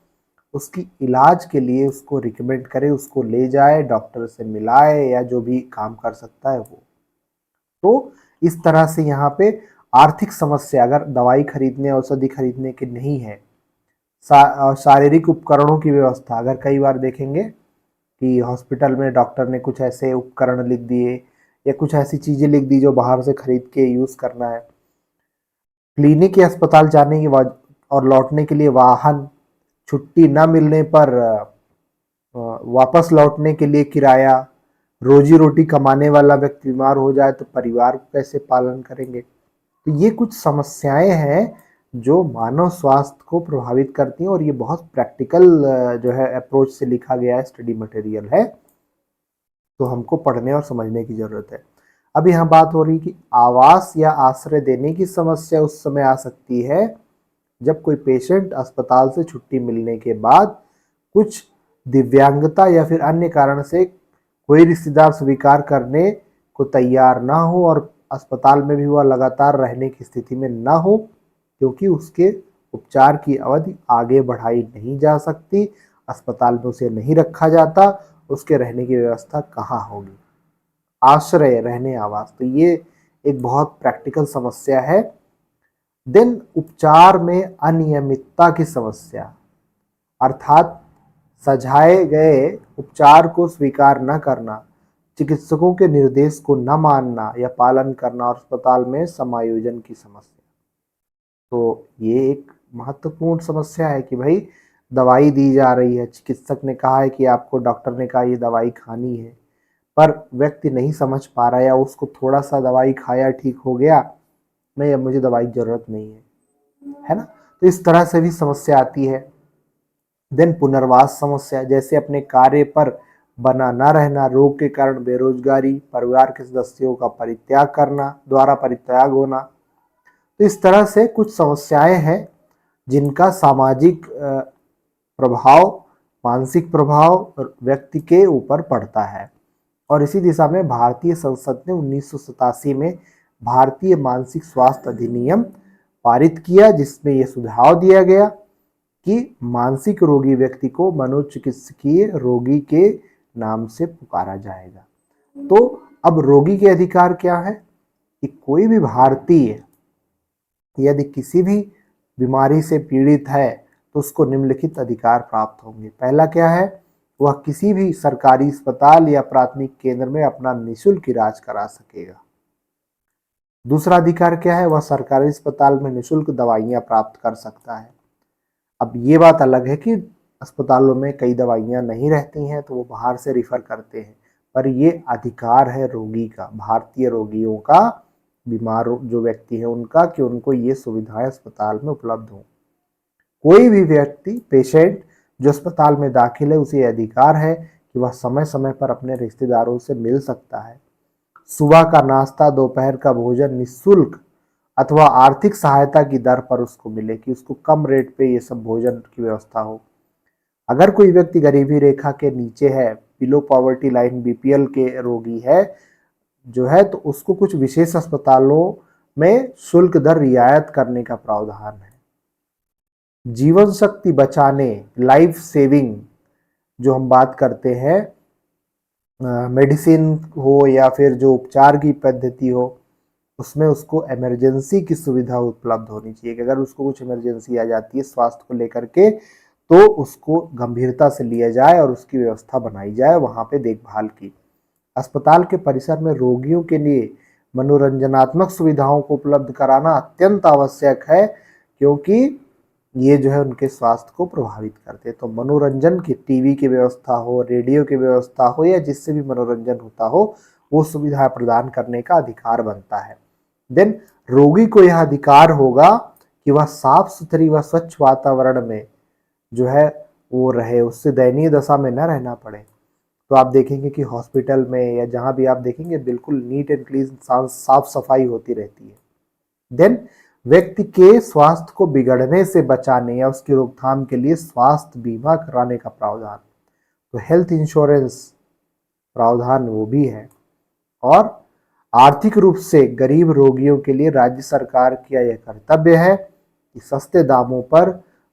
उसकी इलाज के लिए उसको रिकमेंड करे, उसको ले जाए, डॉक्टर से मिलाए या जो भी काम कर सकता है वो। तो इस तरह से यहाँ पे आर्थिक समस्या अगर दवाई खरीदने औषधि खरीदने की नहीं है, शारीरिक उपकरणों की व्यवस्था, अगर कई बार देखेंगे कि हॉस्पिटल में डॉक्टर ने कुछ ऐसे उपकरण लिख दिए या कुछ ऐसी चीज़ें लिख दी जो बाहर से खरीद के यूज़ करना है, क्लिनिक या अस्पताल जाने के बाद और लौटने के लिए वाहन, छुट्टी न मिलने पर वापस लौटने के लिए किराया, रोजी रोटी कमाने वाला व्यक्ति बीमार हो जाए तो परिवार को कैसे पालन करेंगे। तो ये कुछ समस्याएं हैं जो मानव स्वास्थ्य को प्रभावित करती हैं और ये बहुत प्रैक्टिकल जो है अप्रोच से लिखा गया है, स्टडी मटेरियल है, तो हमको पढ़ने और समझने की जरूरत है। अब यहाँ बात हो रही कि आवास या आश्रय देने की समस्या उस समय आ सकती है जब कोई पेशेंट अस्पताल से छुट्टी मिलने के बाद कुछ दिव्यांगता या फिर अन्य कारण से कोई रिश्तेदार स्वीकार करने को तैयार ना हो और अस्पताल में भी वह लगातार रहने की स्थिति में ना हो, क्योंकि उसके उपचार की अवधि आगे बढ़ाई नहीं जा सकती, अस्पताल में उसे नहीं रखा जाता, उसके रहने की व्यवस्था कहाँ होगी। आश्रय, रहने, आवास, तो ये एक बहुत प्रैक्टिकल समस्या है। देन उपचार में अनियमितता की समस्या, अर्थात सझाए गए उपचार को स्वीकार न करना, चिकित्सकों के निर्देश को न मानना या पालन करना और अस्पताल में समायोजन की समस्या। तो ये एक महत्वपूर्ण समस्या है कि भाई दवाई दी जा रही है, चिकित्सक ने कहा है कि आपको, डॉक्टर ने कहा ये दवाई खानी है, पर व्यक्ति नहीं समझ पा रहा या उसको थोड़ा सा दवाई खाया ठीक हो गया, नहीं अब मुझे दवाई की जरूरत नहीं है ना। तो इस तरह से भी समस्या आती है। देन पुनर्वास समस्या, जैसे अपने कार्य पर बना न रहना, रोग के कारण बेरोजगारी, परिवार के सदस्यों का परित्याग करना, द्वारा परित्याग होना। तो इस तरह से कुछ समस्याएं हैं जिनका सामाजिक प्रभाव, मानसिक प्रभाव व्यक्ति के ऊपर पड़ता है। और इसी दिशा में भारतीय संसद ने 1987 में भारतीय मानसिक स्वास्थ्य अधिनियम पारित किया, जिसमें यह सुझाव दिया गया कि मानसिक रोगी व्यक्ति को मनोचिकित्सकीय रोगी के नाम से पुकारा जाएगा। तो अब रोगी के अधिकार क्या है कि कोई भी भारतीय यदि किसी भी बीमारी से पीड़ित है तो उसको निम्नलिखित अधिकार प्राप्त होंगे। पहला क्या है, वह किसी भी सरकारी अस्पताल या प्राथमिक केंद्र में अपना निःशुल्क इलाज करा सकेगा। दूसरा अधिकार क्या है, वह सरकारी अस्पताल में निःशुल्क दवाइयाँ प्राप्त कर सकता है। अब ये बात अलग है कि अस्पतालों में कई दवाइयाँ नहीं रहती हैं तो वो बाहर से रिफ़र करते हैं, पर ये अधिकार है रोगी का, भारतीय रोगियों का, बीमार जो व्यक्ति है उनका, कि उनको ये सुविधाएं अस्पताल में उपलब्ध हों। कोई भी व्यक्ति, पेशेंट जो अस्पताल में दाखिल है, उसे अधिकार है कि वह समय समय पर अपने रिश्तेदारों से मिल सकता है। सुबह का नाश्ता, दोपहर का भोजन निःशुल्क अथवा आर्थिक सहायता की दर पर उसको मिले, कि उसको कम रेट पे ये सब भोजन की व्यवस्था हो। अगर कोई व्यक्ति गरीबी रेखा के नीचे है, बिलो पॉवर्टी लाइन, बीपीएल के रोगी है जो है, तो उसको कुछ विशेष अस्पतालों में शुल्क दर रियायत करने का प्रावधान है। जीवन शक्ति बचाने, लाइफ सेविंग जो हम बात करते हैं, मेडिसिन हो या फिर जो उपचार की पद्धति हो, उसमें उसको इमरजेंसी की सुविधा उपलब्ध होनी चाहिए कि अगर उसको कुछ इमरजेंसी आ जाती है स्वास्थ्य को लेकर के, तो उसको गंभीरता से लिया जाए और उसकी व्यवस्था बनाई जाए वहाँ पे देखभाल की। अस्पताल के परिसर में रोगियों के लिए मनोरंजनात्मक सुविधाओं को उपलब्ध कराना अत्यंत आवश्यक है, क्योंकि ये जो है उनके स्वास्थ्य को प्रभावित करते हैं। तो मनोरंजन की, टीवी की व्यवस्था हो, रेडियो की व्यवस्था हो, या जिससे भी मनोरंजन होता हो, वो सुविधा प्रदान करने का अधिकार बनता है। देन रोगी को यह अधिकार होगा कि वह साफ सुथरी व स्वच्छ वातावरण में जो है वो रहे, उससे दयनीय दशा में न रहना पड़े। तो आप देखेंगे कि हॉस्पिटल में या जहाँ भी आप देखेंगे बिल्कुल नीट एंड क्लीन, साफ सफाई होती रहती है। देन व्यक्ति के स्वास्थ्य को बिगड़ने से बचाने या उसकी रोकथाम के लिए स्वास्थ्य बीमा कराने का प्रावधान, तो हेल्थ इंश्योरेंस प्रावधान वो भी है। और आर्थिक रूप से गरीब रोगियों के लिए राज्य सरकार का यह कर्तव्य है कि सस्ते दामों पर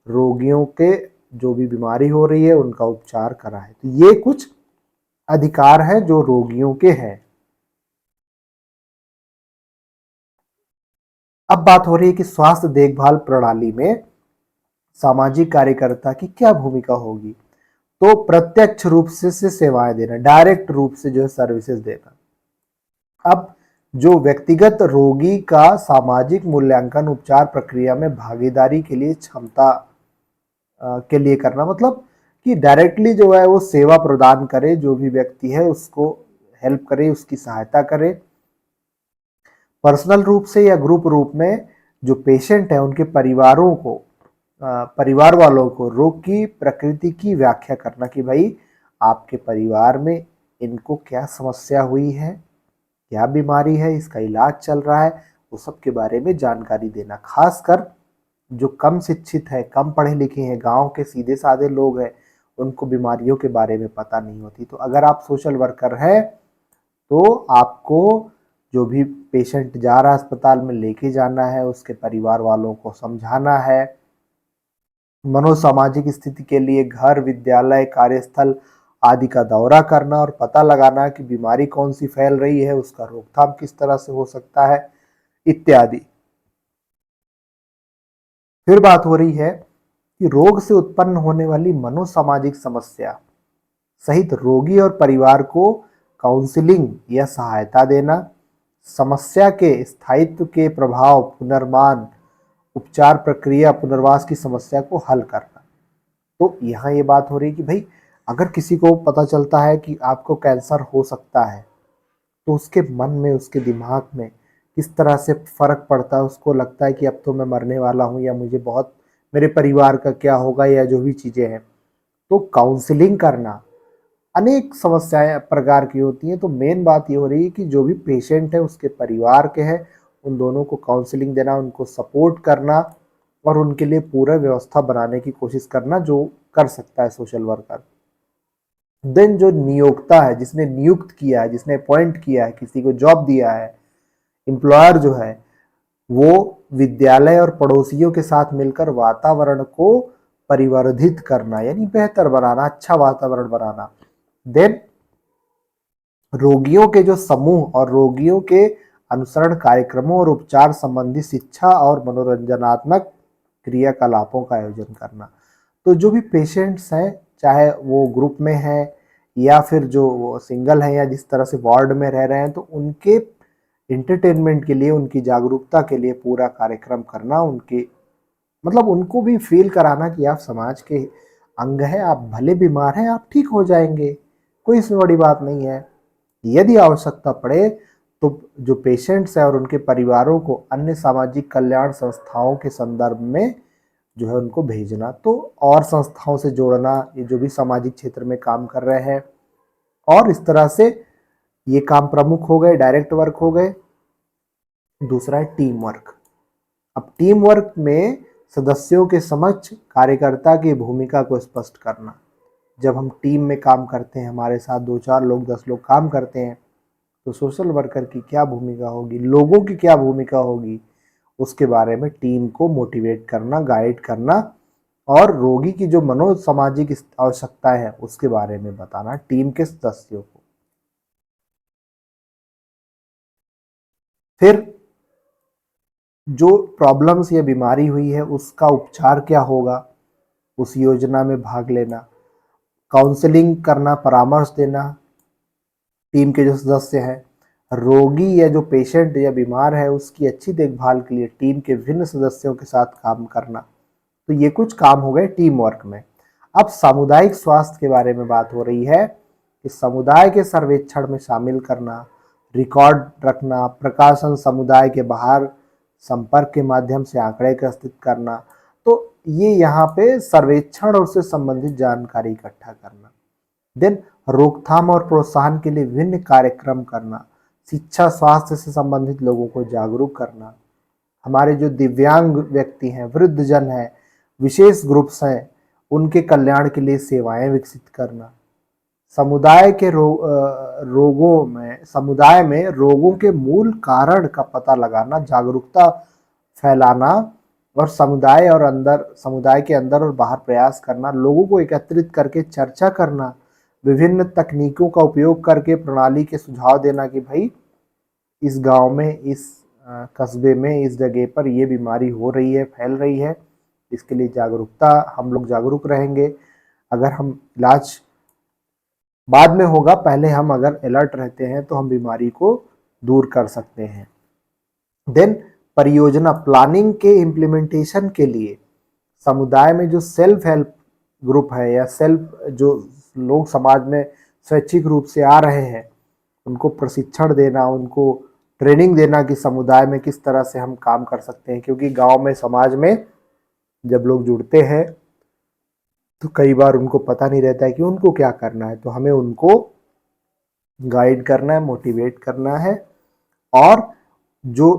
रोगियों के जो भी बीमारी हो रही है उनका उपचार कराए। तो ये कुछ अधिकार हैं जो रोगियों के हैं। अब बात हो रही है कि स्वास्थ्य देखभाल प्रणाली में सामाजिक कार्यकर्ता की क्या भूमिका होगी। तो प्रत्यक्ष रूप से सेवाएं देना, डायरेक्ट रूप से जो है सर्विसेज देना। अब जो व्यक्तिगत रोगी का सामाजिक मूल्यांकन उपचार प्रक्रिया में भागीदारी के लिए क्षमता के लिए करना, मतलब कि डायरेक्टली जो है वो सेवा प्रदान करे, जो भी व्यक्ति है उसको हेल्प करे, उसकी सहायता करे। पर्सनल रूप से या ग्रुप रूप में जो पेशेंट है उनके परिवारों को, परिवार वालों को रोग की प्रकृति की व्याख्या करना, कि भाई आपके परिवार में इनको क्या समस्या हुई है, क्या बीमारी है, इसका इलाज चल रहा है, वो सब के बारे में जानकारी देना। खासकर जो कम शिक्षित है, कम पढ़े लिखे हैं, गांव के सीधे साधे लोग हैं, उनको बीमारियों के बारे में पता नहीं होती। तो अगर आप सोशल वर्कर हैं तो आपको जो भी पेशेंट जा रहा है अस्पताल में लेके जाना है, उसके परिवार वालों को समझाना है। मनोसामाजिक स्थिति के लिए घर, विद्यालय, कार्यस्थल आदि का दौरा करना और पता लगाना कि बीमारी कौन सी फैल रही है, उसका रोकथाम किस तरह से हो सकता है, इत्यादि। फिर बात हो रही है कि रोग से उत्पन्न होने वाली मनोसामाजिक समस्या सहित रोगी और परिवार को काउंसलिंग या सहायता देना, समस्या के स्थायित्व के प्रभाव, पुनर्मान, उपचार प्रक्रिया, पुनर्वास की समस्या को हल करना। तो यहाँ ये बात हो रही है कि भाई अगर किसी को पता चलता है कि आपको कैंसर हो सकता है, तो उसके मन में, उसके दिमाग में किस तरह से फर्क पड़ता है, उसको लगता है कि अब तो मैं मरने वाला हूँ, या मुझे बहुत, मेरे परिवार का क्या होगा, या जो भी चीज़ें हैं। तो काउंसलिंग करना, अनेक समस्याएं प्रकार की होती हैं। तो मेन बात ये हो रही है कि जो भी पेशेंट है उसके परिवार के हैं, उन दोनों को काउंसलिंग देना, उनको सपोर्ट करना और उनके लिए पूरा व्यवस्था बनाने की कोशिश करना, जो कर सकता है सोशल वर्कर। देन जो नियोक्ता है, जिसने नियुक्त किया है, जिसने अपॉइंट किया है, किसी को जॉब दिया है, एम्प्लॉयर जो है, वो विद्यालय और पड़ोसियों के साथ मिलकर वातावरण को परिवर्धित करना, यानी बेहतर बनाना, अच्छा वातावरण बनाना। देन रोगियों के जो समूह और रोगियों के अनुसरण कार्यक्रमों और उपचार संबंधी शिक्षा और मनोरंजनात्मक क्रियाकलापों का आयोजन करना। तो जो भी पेशेंट्स हैं, चाहे वो ग्रुप में हैं या फिर जो वो सिंगल हैं या जिस तरह से वार्ड में रह रहे हैं, तो उनके एंटरटेनमेंट के लिए, उनकी जागरूकता के लिए पूरा कार्यक्रम करना, उनके मतलब उनको भी फील कराना कि आप समाज के अंग हैं, आप भले बीमार हैं, आप ठीक हो जाएंगे, कोई इसमें बड़ी बात नहीं है। यदि आवश्यकता पड़े तो जो पेशेंट्स हैं और उनके परिवारों को अन्य सामाजिक कल्याण संस्थाओं के संदर्भ में जो है उनको भेजना, तो और संस्थाओं से जोड़ना, ये जो भी सामाजिक क्षेत्र में काम कर रहे हैं। और इस तरह से ये काम प्रमुख हो गए, डायरेक्ट वर्क हो गए। दूसरा है टीम वर्क। अब टीम वर्क में सदस्यों के समक्ष कार्यकर्ता की भूमिका को स्पष्ट करना। जब हम टीम में काम करते हैं, हमारे साथ 2-4 लोग 10 लोग काम करते हैं, तो सोशल वर्कर की क्या भूमिका होगी, लोगों की क्या भूमिका होगी, उसके बारे में टीम को मोटिवेट करना, गाइड करना और रोगी की जो मनोसामाजिक आवश्यकताएं हैं उसके बारे में बताना टीम के सदस्यों को। फिर जो प्रॉब्लम्स या बीमारी हुई है उसका उपचार क्या होगा, उस योजना में भाग लेना, काउंसलिंग करना, परामर्श देना टीम के जो सदस्य हैं। रोगी या जो पेशेंट या बीमार है उसकी अच्छी देखभाल के लिए टीम के विभिन्न सदस्यों के साथ काम करना। तो ये कुछ काम हो गए टीम वर्क में। अब सामुदायिक स्वास्थ्य के बारे में बात हो रही है कि समुदाय के सर्वेक्षण में शामिल करना, रिकॉर्ड रखना, प्रकाशन समुदाय के बाहर संपर्क के माध्यम से आंकड़े एकत्रित करना। तो ये यहाँ पे सर्वेक्षण और उससे संबंधित जानकारी इकट्ठा करना। देन रोकथाम और प्रोत्साहन के लिए विभिन्न कार्यक्रम करना, शिक्षा स्वास्थ्य से संबंधित लोगों को जागरूक करना, हमारे जो दिव्यांग व्यक्ति हैं, वृद्ध जन हैं, विशेष ग्रुप्स हैं, उनके कल्याण के लिए सेवाएं विकसित करना, समुदाय के समुदाय में रोगों के मूल कारण का पता लगाना, जागरूकता फैलाना और समुदाय के अंदर और बाहर प्रयास करना, लोगों को एकत्रित करके चर्चा करना, विभिन्न तकनीकों का उपयोग करके प्रणाली के सुझाव देना कि भाई इस गांव में, इस कस्बे में, इस जगह पर ये बीमारी हो रही है, फैल रही है, इसके लिए जागरूकता, हम लोग जागरूक रहेंगे। अगर हम इलाज बाद में होगा, पहले हम अगर अलर्ट रहते हैं तो हम बीमारी को दूर कर सकते हैं। देन परियोजना प्लानिंग के इम्प्लीमेंटेशन के लिए समुदाय में जो सेल्फ हेल्प ग्रुप है या सेल्फ जो लोग समाज में स्वैच्छिक रूप से आ रहे हैं, उनको प्रशिक्षण देना, उनको ट्रेनिंग देना कि समुदाय में किस तरह से हम काम कर सकते हैं। क्योंकि गांव में, समाज में जब लोग जुड़ते हैं तो कई बार उनको पता नहीं रहता है कि उनको क्या करना है, तो हमें उनको गाइड करना है, मोटिवेट करना है। और जो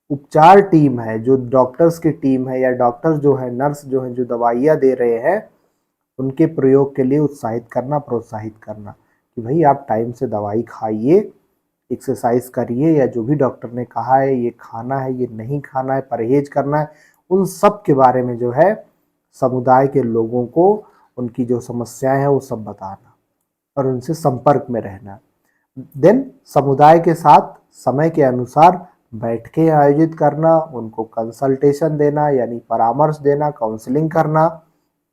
उपचार टीम है, जो डॉक्टर्स की टीम है या डॉक्टर्स जो है, नर्स जो है, जो दवाइयाँ दे रहे हैं, उनके प्रयोग के लिए उत्साहित करना, प्रोत्साहित करना कि भाई आप टाइम से दवाई खाइए, एक्सरसाइज करिए, या जो भी डॉक्टर ने कहा है ये खाना है, ये नहीं खाना है, परहेज करना है, उन सब के बारे में जो है समुदाय के लोगों को उनकी जो समस्याएं हैं वो सब बताना और उनसे संपर्क में रहना। देन समुदाय के साथ समय के अनुसार बैठकें आयोजित करना, उनको कंसल्टेशन देना यानी परामर्श देना, काउंसलिंग करना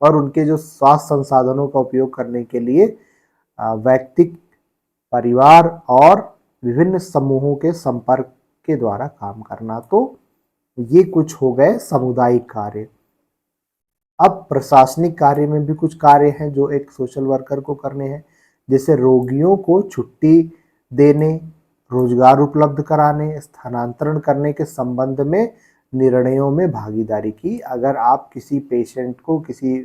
और उनके जो स्वास्थ्य संसाधनों का उपयोग करने के लिए व्यक्तिगत, परिवार और विभिन्न समूहों के संपर्क के द्वारा काम करना। तो ये कुछ हो गए सामुदायिक कार्य। अब प्रशासनिक कार्य में भी कुछ कार्य हैं जो एक सोशल वर्कर को करने हैं, जैसे रोगियों को छुट्टी देने, रोजगार उपलब्ध कराने, स्थानांतरण करने के संबंध में निर्णयों में भागीदारी की। अगर आप किसी पेशेंट को, किसी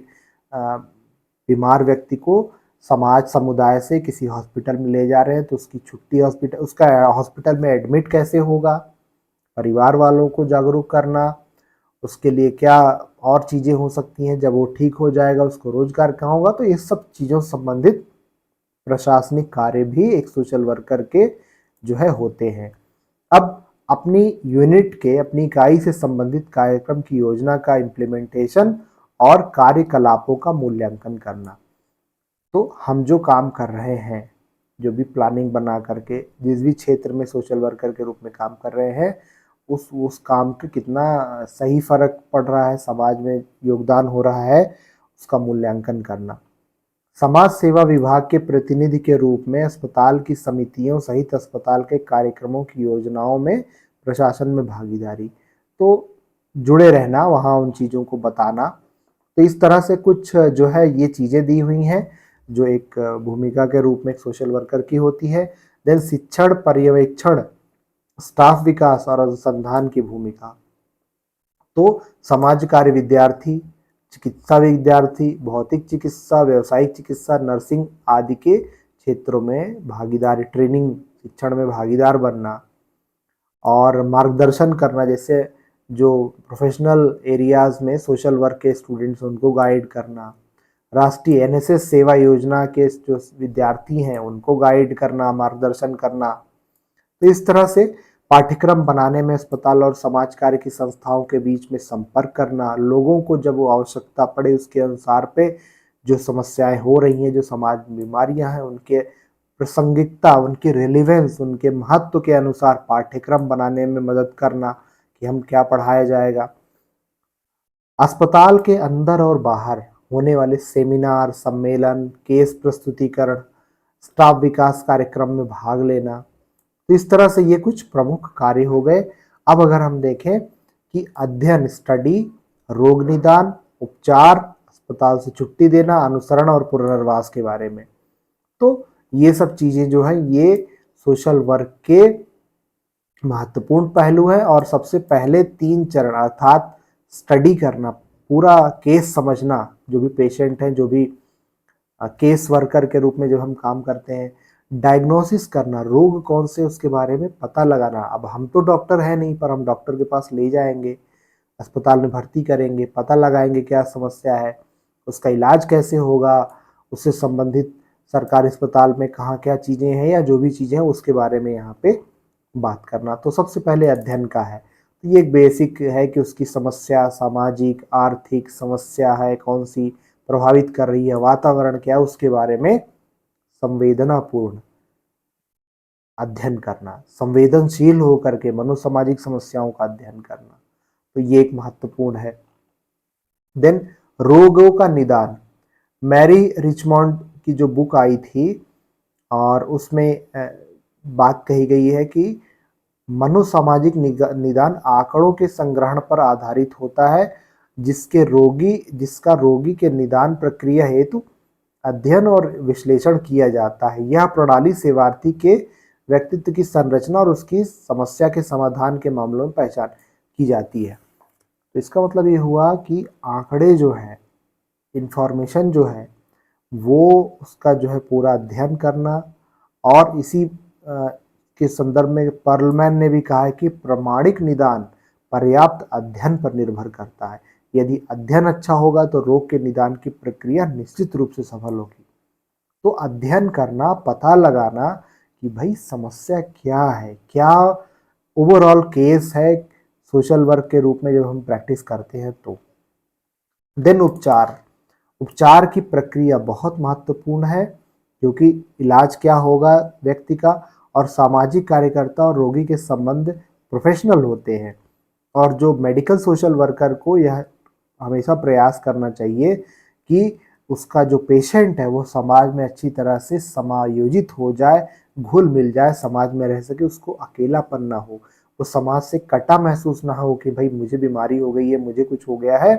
बीमार व्यक्ति को समाज समुदाय से किसी हॉस्पिटल में ले जा रहे हैं तो उसकी छुट्टी, उसका हॉस्पिटल में एडमिट कैसे होगा, परिवार वालों को जागरूक करना, उसके लिए क्या और चीज़ें हो सकती हैं, जब वो ठीक हो जाएगा उसको रोजगार कहाँ होगा। तो ये सब चीज़ों से संबंधित प्रशासनिक कार्य भी एक सोशल वर्कर के जो है होते हैं। अब अपनी यूनिट के, अपनी इकाई से संबंधित कार्यक्रम की योजना का इम्प्लीमेंटेशन और कार्यकलापों का मूल्यांकन करना। तो हम जो काम कर रहे हैं, जो भी प्लानिंग बना करके जिस भी क्षेत्र में सोशल वर्कर के रूप में काम कर रहे हैं, उस काम का कितना सही फर्क पड़ रहा है, समाज में योगदान हो रहा है, उसका मूल्यांकन करना। समाज सेवा विभाग के प्रतिनिधि के रूप में अस्पताल की समितियों सहित अस्पताल के कार्यक्रमों की योजनाओं में प्रशासन में भागीदारी, तो जुड़े रहना, वहाँ उन चीज़ों को बताना। तो इस तरह से कुछ जो है ये चीज़ें दी हुई हैं जो एक भूमिका के रूप में एक सोशल वर्कर की होती है। देन शिक्षण, पर्यवेक्षण, स्टाफ विकास और अनुसंधान की भूमिका। तो समाज कार्य विद्यार्थी, चिकित्सा विद्यार्थी, भौतिक चिकित्सा, व्यावसायिक चिकित्सा, नर्सिंग आदि के क्षेत्रों में भागीदारी, ट्रेनिंग, शिक्षण में भागीदार बनना और मार्गदर्शन करना, जैसे जो प्रोफेशनल एरियाज में सोशल वर्क के स्टूडेंट्स उनको गाइड करना, राष्ट्रीय एनएसएस सेवा योजना के जो विद्यार्थी हैं उनको गाइड करना, मार्गदर्शन करना। तो इस तरह से पाठ्यक्रम बनाने में अस्पताल और समाज कार्य की संस्थाओं के बीच में संपर्क करना, लोगों को जब वो आवश्यकता पड़े उसके अनुसार पे जो समस्याएं हो रही हैं, जो समाज में बीमारियां हैं, उनके प्रासंगिकता, उनकी रिलेवेंस, उनके महत्व के अनुसार पाठ्यक्रम बनाने में मदद करना कि हम क्या पढ़ाया जाएगा। अस्पताल के अंदर और बाहर होने वाले सेमिनार, सम्मेलन, केस प्रस्तुतिकरण, स्टाफ विकास कार्यक्रम में भाग लेना। तो इस तरह से ये कुछ प्रमुख कार्य हो गए। अब अगर हम देखें कि अध्ययन, स्टडी, रोग निदान, उपचार, अस्पताल से छुट्टी देना, अनुसरण और पुनर्वास के बारे में, तो ये सब चीजें जो है ये सोशल वर्क के महत्वपूर्ण पहलू है। और सबसे पहले 3 चरण अर्थात स्टडी करना, पूरा केस समझना, जो भी पेशेंट हैं, जो भी केस वर्कर के रूप में जब हम काम करते हैं, डायग्नोसिस करना, रोग कौन से उसके बारे में पता लगाना। अब हम तो डॉक्टर है नहीं, पर हम डॉक्टर के पास ले जाएंगे, अस्पताल में भर्ती करेंगे, पता लगाएंगे क्या समस्या है, उसका इलाज कैसे होगा, उससे संबंधित सरकारी अस्पताल में कहाँ क्या चीज़ें हैं या जो भी चीज़ें हैं उसके बारे में यहाँ पे बात करना। तो सबसे पहले अध्ययन का है, तो ये एक बेसिक है कि उसकी समस्या सामाजिक आर्थिक समस्या है कौन सी, प्रभावित कर रही है, वातावरण क्या है, उसके बारे में संवेदनापूर्ण अध्ययन करना, संवेदनशील होकर के मनोसामाजिक समस्याओं का अध्ययन करना, तो ये एक महत्वपूर्ण है। देन रोगों का निदान, मैरी रिचमोंड की जो बुक आई थी और उसमें बात कही गई है कि मनोसामाजिक निदान आंकड़ों के संग्रहण पर आधारित होता है जिसका रोगी के निदान प्रक्रिया हेतु अध्ययन और विश्लेषण किया जाता है। यह प्रणाली सेवार्थी के व्यक्तित्व की संरचना और उसकी समस्या के समाधान के मामलों में पहचान की जाती है। तो इसका मतलब ये हुआ कि आंकड़े जो है, इंफॉर्मेशन जो है, वो उसका जो है पूरा अध्ययन करना। और इसी के संदर्भ में पर्लमैन ने भी कहा है कि प्रामाणिक निदान पर्याप्त अध्ययन पर निर्भर करता है। यदि अध्ययन अच्छा होगा तो रोग के निदान की प्रक्रिया निश्चित रूप से सफल होगी। तो अध्ययन करना, पता लगाना कि भाई समस्या क्या है, क्या ओवरऑल केस है सोशल वर्क के रूप में जब हम प्रैक्टिस करते हैं तो। देन उपचार की प्रक्रिया बहुत महत्वपूर्ण है क्योंकि इलाज क्या होगा व्यक्ति का, और सामाजिक कार्यकर्ता और रोगी के संबंध प्रोफेशनल होते हैं। और जो मेडिकल सोशल वर्कर को यह हमेशा प्रयास करना चाहिए कि उसका जो पेशेंट है वो समाज में अच्छी तरह से समायोजित हो जाए, घुल मिल जाए, समाज में रह सके, उसको अकेलापन ना हो, वो समाज से कटा महसूस ना हो कि भाई मुझे बीमारी हो गई है, मुझे कुछ हो गया है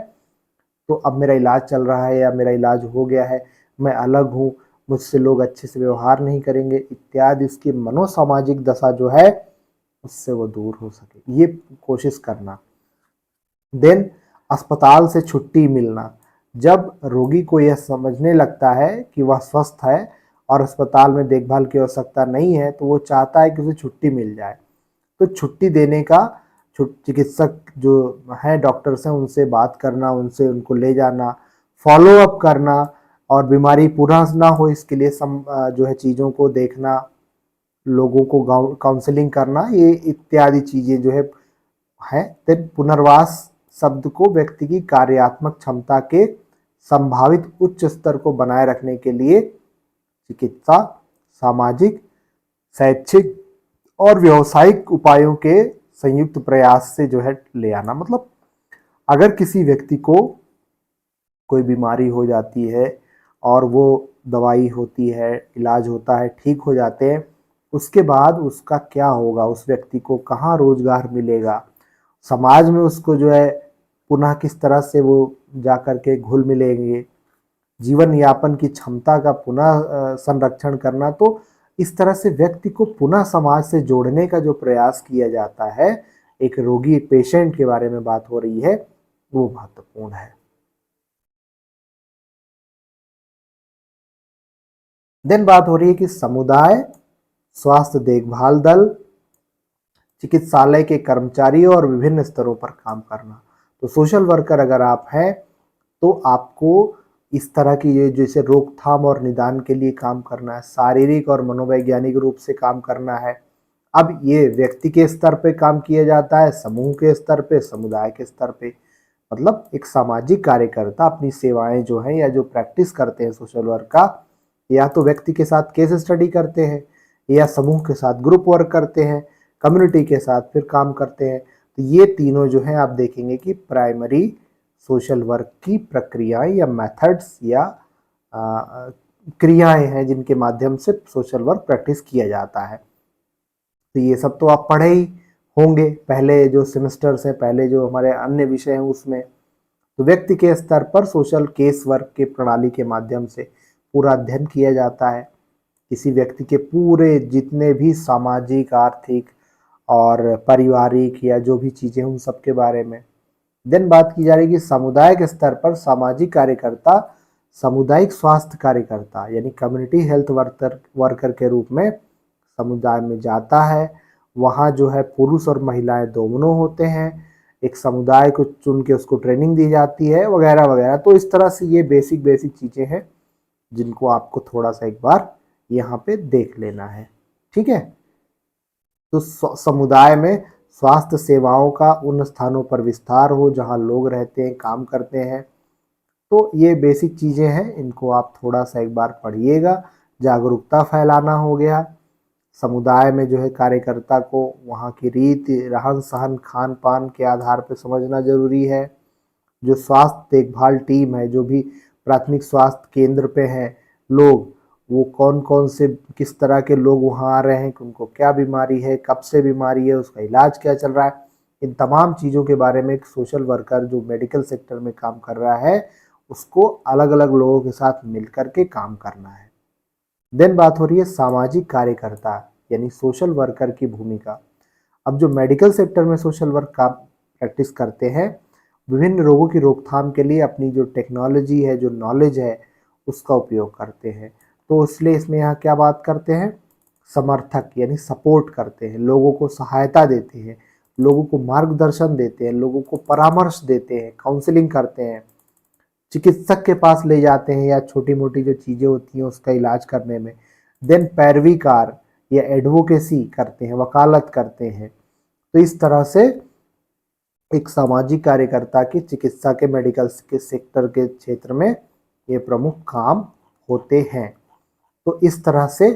तो अब मेरा इलाज चल रहा है या मेरा इलाज हो गया है, मैं अलग हूँ, मुझसे लोग अच्छे से व्यवहार नहीं करेंगे इत्यादि। इसकी मनोसामाजिक दशा जो है उससे वो दूर हो सके, ये कोशिश करना। देन अस्पताल से छुट्टी मिलना, जब रोगी को यह समझने लगता है कि वह स्वस्थ है और अस्पताल में देखभाल की आवश्यकता नहीं है तो वो चाहता है कि उसे छुट्टी मिल जाए। तो छुट्टी देने का चिकित्सक जो है, डॉक्टर्स हैं, उनसे बात करना, उनसे उनको ले जाना, फॉलो अप करना और बीमारी पुनः ना हो इसके लिए जो है चीज़ों को देखना, लोगों को काउंसलिंग करना, ये इत्यादि चीज़ें जो है। देन पुनर्वास शब्द को व्यक्ति की कार्यात्मक क्षमता के संभावित उच्च स्तर को बनाए रखने के लिए चिकित्सा, सामाजिक, शैक्षिक और व्यावसायिक उपायों के संयुक्त प्रयास से जो है ले आना। मतलब अगर किसी व्यक्ति को कोई बीमारी हो जाती है और वो दवाई होती है, इलाज होता है, ठीक हो जाते हैं, उसके बाद उसका क्या होगा, उस व्यक्ति को कहाँ रोजगार मिलेगा, समाज में उसको जो है पुनः किस तरह से वो जा कर के घुल मिलेंगे, जीवन यापन की क्षमता का पुनः संरक्षण करना। तो इस तरह से व्यक्ति को पुनः समाज से जोड़ने का जो प्रयास किया जाता है, एक रोगी पेशेंट के बारे में बात हो रही है, वो महत्वपूर्ण है। देन बात हो रही है कि समुदाय स्वास्थ्य देखभाल दल, चिकित्सालय के कर्मचारियों और विभिन्न स्तरों पर काम करना। तो सोशल वर्कर अगर आप हैं तो आपको इस तरह की ये जैसे रोकथाम और निदान के लिए काम करना है, शारीरिक और मनोवैज्ञानिक रूप से काम करना है। अब ये व्यक्ति के स्तर पे काम किया जाता है, समूह के स्तर पे, समुदाय के स्तर पे। मतलब एक सामाजिक कार्यकर्ता अपनी सेवाएं जो हैं या जो प्रैक्टिस करते हैं सोशल वर्क का, या तो व्यक्ति के साथ केस स्टडी करते हैं, या समूह के साथ ग्रुप वर्क करते हैं, कम्युनिटी के साथ फिर काम करते हैं। तो ये तीनों जो हैं आप देखेंगे कि प्राइमरी सोशल वर्क की प्रक्रियाएं या मेथड्स या क्रियाएं हैं जिनके माध्यम से सोशल वर्क प्रैक्टिस किया जाता है। तो ये सब तो आप पढ़े ही होंगे पहले जो सेमेस्टर्स हैं, पहले जो हमारे अन्य विषय हैं उसमें। तो व्यक्ति के स्तर पर सोशल केस वर्क के प्रणाली के माध्यम से पूरा अध्ययन किया जाता है, किसी व्यक्ति के पूरे जितने भी सामाजिक, आर्थिक और पारिवारिक या जो भी चीज़ें उन सब के बारे में। देन बात की जा रही है कि समुदाय के स्तर पर सामाजिक कार्यकर्ता, सामुदायिक स्वास्थ्य कार्यकर्ता यानी कम्युनिटी हेल्थ वर्कर के रूप में समुदाय में जाता है। वहाँ जो है पुरुष और महिलाएं दोनों होते हैं, एक समुदाय को चुन के उसको ट्रेनिंग दी जाती है वगैरह वगैरह। तो इस तरह से ये बेसिक बेसिक चीज़ें हैं जिनको आपको थोड़ा सा एक बार यहाँ पे देख लेना है, ठीक है। तो समुदाय में स्वास्थ्य सेवाओं का उन स्थानों पर विस्तार हो जहाँ लोग रहते हैं, काम करते हैं। तो ये बेसिक चीज़ें हैं, इनको आप थोड़ा सा एक बार पढ़िएगा। जागरूकता फैलाना हो गया, समुदाय में जो है कार्यकर्ता को वहाँ की रीति, रहन सहन, खान पान के आधार पर समझना जरूरी है। जो स्वास्थ्य देखभाल टीम है, जो भी प्राथमिक स्वास्थ्य केंद्र पे हैं लोग, वो कौन कौन से किस तरह के लोग वहाँ आ रहे हैं, उनको क्या बीमारी है, कब से बीमारी है, उसका इलाज क्या चल रहा है, इन तमाम चीज़ों के बारे में एक सोशल वर्कर जो मेडिकल सेक्टर में काम कर रहा है उसको अलग अलग लोगों के साथ मिल कर के काम करना है। देन बात हो रही है सामाजिक कार्यकर्ता यानी सोशल वर्कर की भूमिका। अब जो मेडिकल सेक्टर में सोशल वर्क का प्रैक्टिस करते हैं, विभिन्न रोगों की रोकथाम के लिए अपनी जो टेक्नोलॉजी है, जो नॉलेज है, उसका उपयोग करते हैं। तो इसलिए इसमें यहाँ क्या बात करते हैं, समर्थक यानी सपोर्ट करते हैं, लोगों को सहायता देते हैं, लोगों को मार्गदर्शन देते हैं, लोगों को परामर्श देते हैं, काउंसलिंग करते हैं, चिकित्सक के पास ले जाते हैं या छोटी मोटी जो चीज़ें होती हैं उसका इलाज करने में। देन पैरवीकार या एडवोकेसी करते हैं, वकालत करते हैं। तो इस तरह से एक सामाजिक कार्यकर्ता की चिकित्सा के मेडिकल के सेक्टर के क्षेत्र में ये प्रमुख काम होते हैं। तो इस तरह से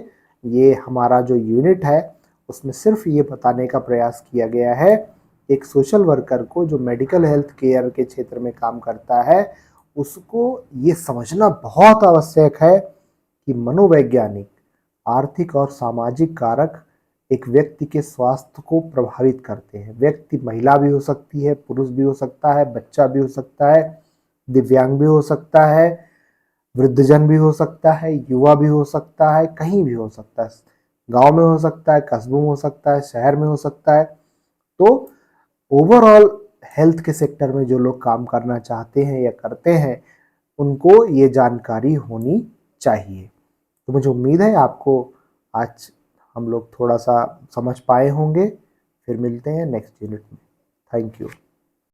ये हमारा जो यूनिट है उसमें सिर्फ ये बताने का प्रयास किया गया है, एक सोशल वर्कर को जो मेडिकल हेल्थ केयर के क्षेत्र में काम करता है उसको ये समझना बहुत आवश्यक है कि मनोवैज्ञानिक, आर्थिक और सामाजिक कारक एक व्यक्ति के स्वास्थ्य को प्रभावित करते हैं। व्यक्ति महिला भी हो सकती है, पुरुष भी हो सकता है, बच्चा भी हो सकता है, दिव्यांग भी हो सकता है, वृद्धजन भी हो सकता है, युवा भी हो सकता है, कहीं भी हो सकता है, गांव में हो सकता है, कस्बों में हो सकता है, शहर में हो सकता है। तो ओवरऑल हेल्थ के सेक्टर में जो लोग काम करना चाहते हैं या करते हैं उनको ये जानकारी होनी चाहिए। तो मुझे उम्मीद है आपको आज हम लोग थोड़ा सा समझ पाए होंगे। फिर मिलते हैं नेक्स्ट यूनिट में। Thank you.